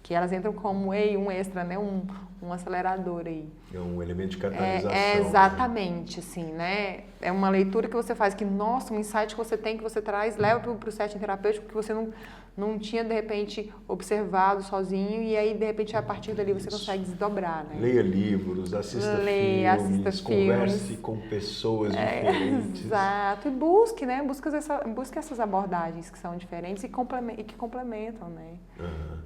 Que elas entram como um extra, né? Um acelerador aí. É um elemento de catalisação. Exatamente, assim, né? É uma leitura que você faz que, nossa, um insight que você tem, que você traz, leva para o setting terapêutico que você não tinha, de repente, observado sozinho e aí, de repente, a partir dali você consegue desdobrar, né? Leia livros, assista filmes, converse com pessoas diferentes. Exato. E busque, né? Busque essas abordagens que são diferentes e que complementam, né?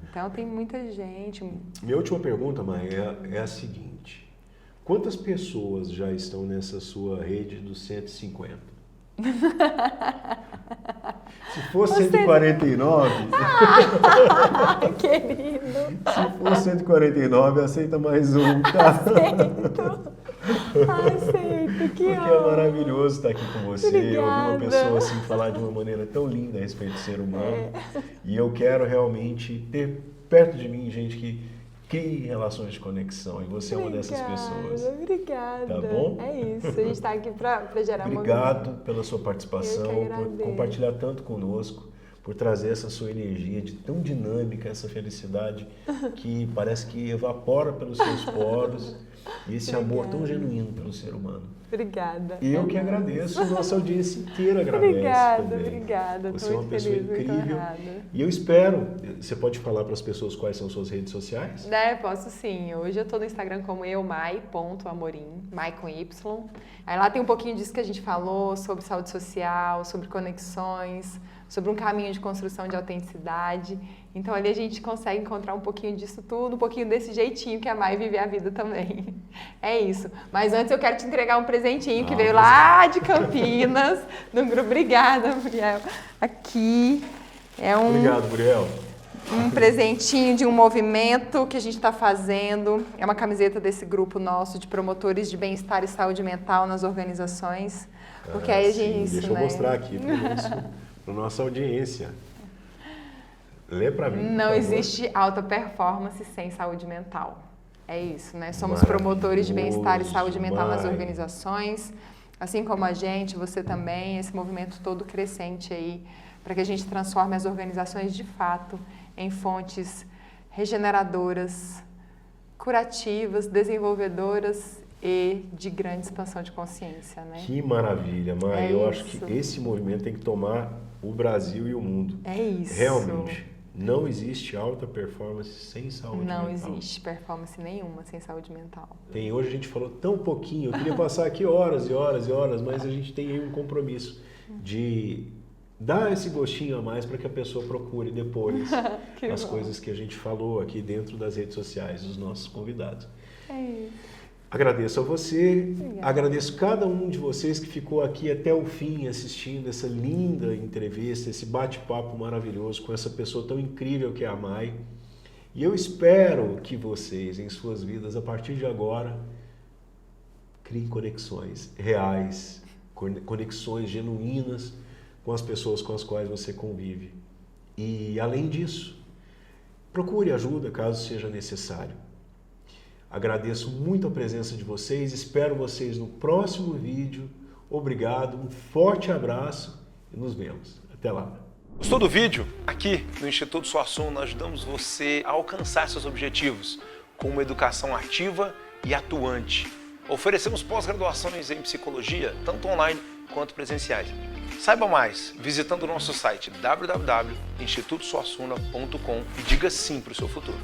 Então, tem muita gente. Minha última pergunta, Mai, é a seguinte. Quantas pessoas já estão nessa sua rede dos 150? Se for 149... Querido! Se for 149, aceita mais um, tá? Aceito, que Porque é maravilhoso estar aqui com você. Obrigada. Eu ouvi uma pessoa assim falar de uma maneira tão linda a respeito do ser humano. E eu quero realmente ter perto de mim gente que crie relações de conexão. E você é uma dessas pessoas. Obrigada. Tá bom? É isso. A gente está aqui para gerar Obrigado pela sua participação, por compartilhar tanto conosco. por trazer essa sua energia de tão dinâmica, essa felicidade que parece que evapora pelos seus poros e esse amor tão genuíno pelo ser humano. Obrigada. E eu que agradeço, a nossa audiência inteira agradece também. Obrigada. Você é uma pessoa feliz, incrível. E eu espero, você pode falar para as pessoas quais são suas redes sociais? Posso sim. Hoje eu tô no Instagram como eumai.amorim, Mai com Y. Aí lá tem um pouquinho disso que a gente falou, sobre saúde social, sobre conexões, sobre um caminho de construção de autenticidade. Então ali a gente consegue encontrar um pouquinho disso tudo, um pouquinho desse jeitinho que a Mai vive a vida também. É isso. Mas antes eu quero te entregar um presentinho que veio lá de Campinas, no grupo. Obrigada, Muriel. Aqui é Obrigado, Muriel. Um presentinho de um movimento que a gente está fazendo. É uma camiseta desse grupo nosso de promotores de bem-estar e saúde mental nas organizações. Porque aí a gente... Deixa eu mostrar aqui para nossa audiência. Lê para mim. Não existe alta performance sem saúde mental. É isso, né? Somos promotores de bem-estar e saúde mental nas organizações. Assim como a gente, você também, esse movimento todo crescente aí, para que a gente transforme as organizações de fato em fontes regeneradoras, curativas, desenvolvedoras e de grande expansão de consciência, né? Que maravilha, Mai. Eu acho que esse movimento tem que tomar o Brasil e o mundo. É isso. Realmente. Não existe alta performance sem saúde mental. Não existe performance nenhuma sem saúde mental. Hoje a gente falou tão pouquinho, eu queria passar aqui horas e horas e horas, mas a gente tem aí um compromisso de dar esse gostinho a mais para que a pessoa procure depois as coisas que a gente falou aqui dentro das redes sociais dos nossos convidados. É isso. Agradeço a você, Obrigada. Agradeço cada um de vocês que ficou aqui até o fim assistindo essa linda entrevista, esse bate-papo maravilhoso com essa pessoa tão incrível que é a Mai. E eu espero que vocês, em suas vidas, a partir de agora, criem conexões reais, conexões genuínas com as pessoas com as quais você convive. E, além disso, procure ajuda caso seja necessário. Agradeço muito a presença de vocês, espero vocês no próximo vídeo. Obrigado, um forte abraço e nos vemos. Até lá. Gostou do vídeo? Aqui no Instituto Suassuna nós ajudamos você a alcançar seus objetivos com uma educação ativa e atuante. Oferecemos pós-graduações em psicologia, tanto online quanto presenciais. Saiba mais visitando o nosso site www.institutosuassuna.com e diga sim para o seu futuro.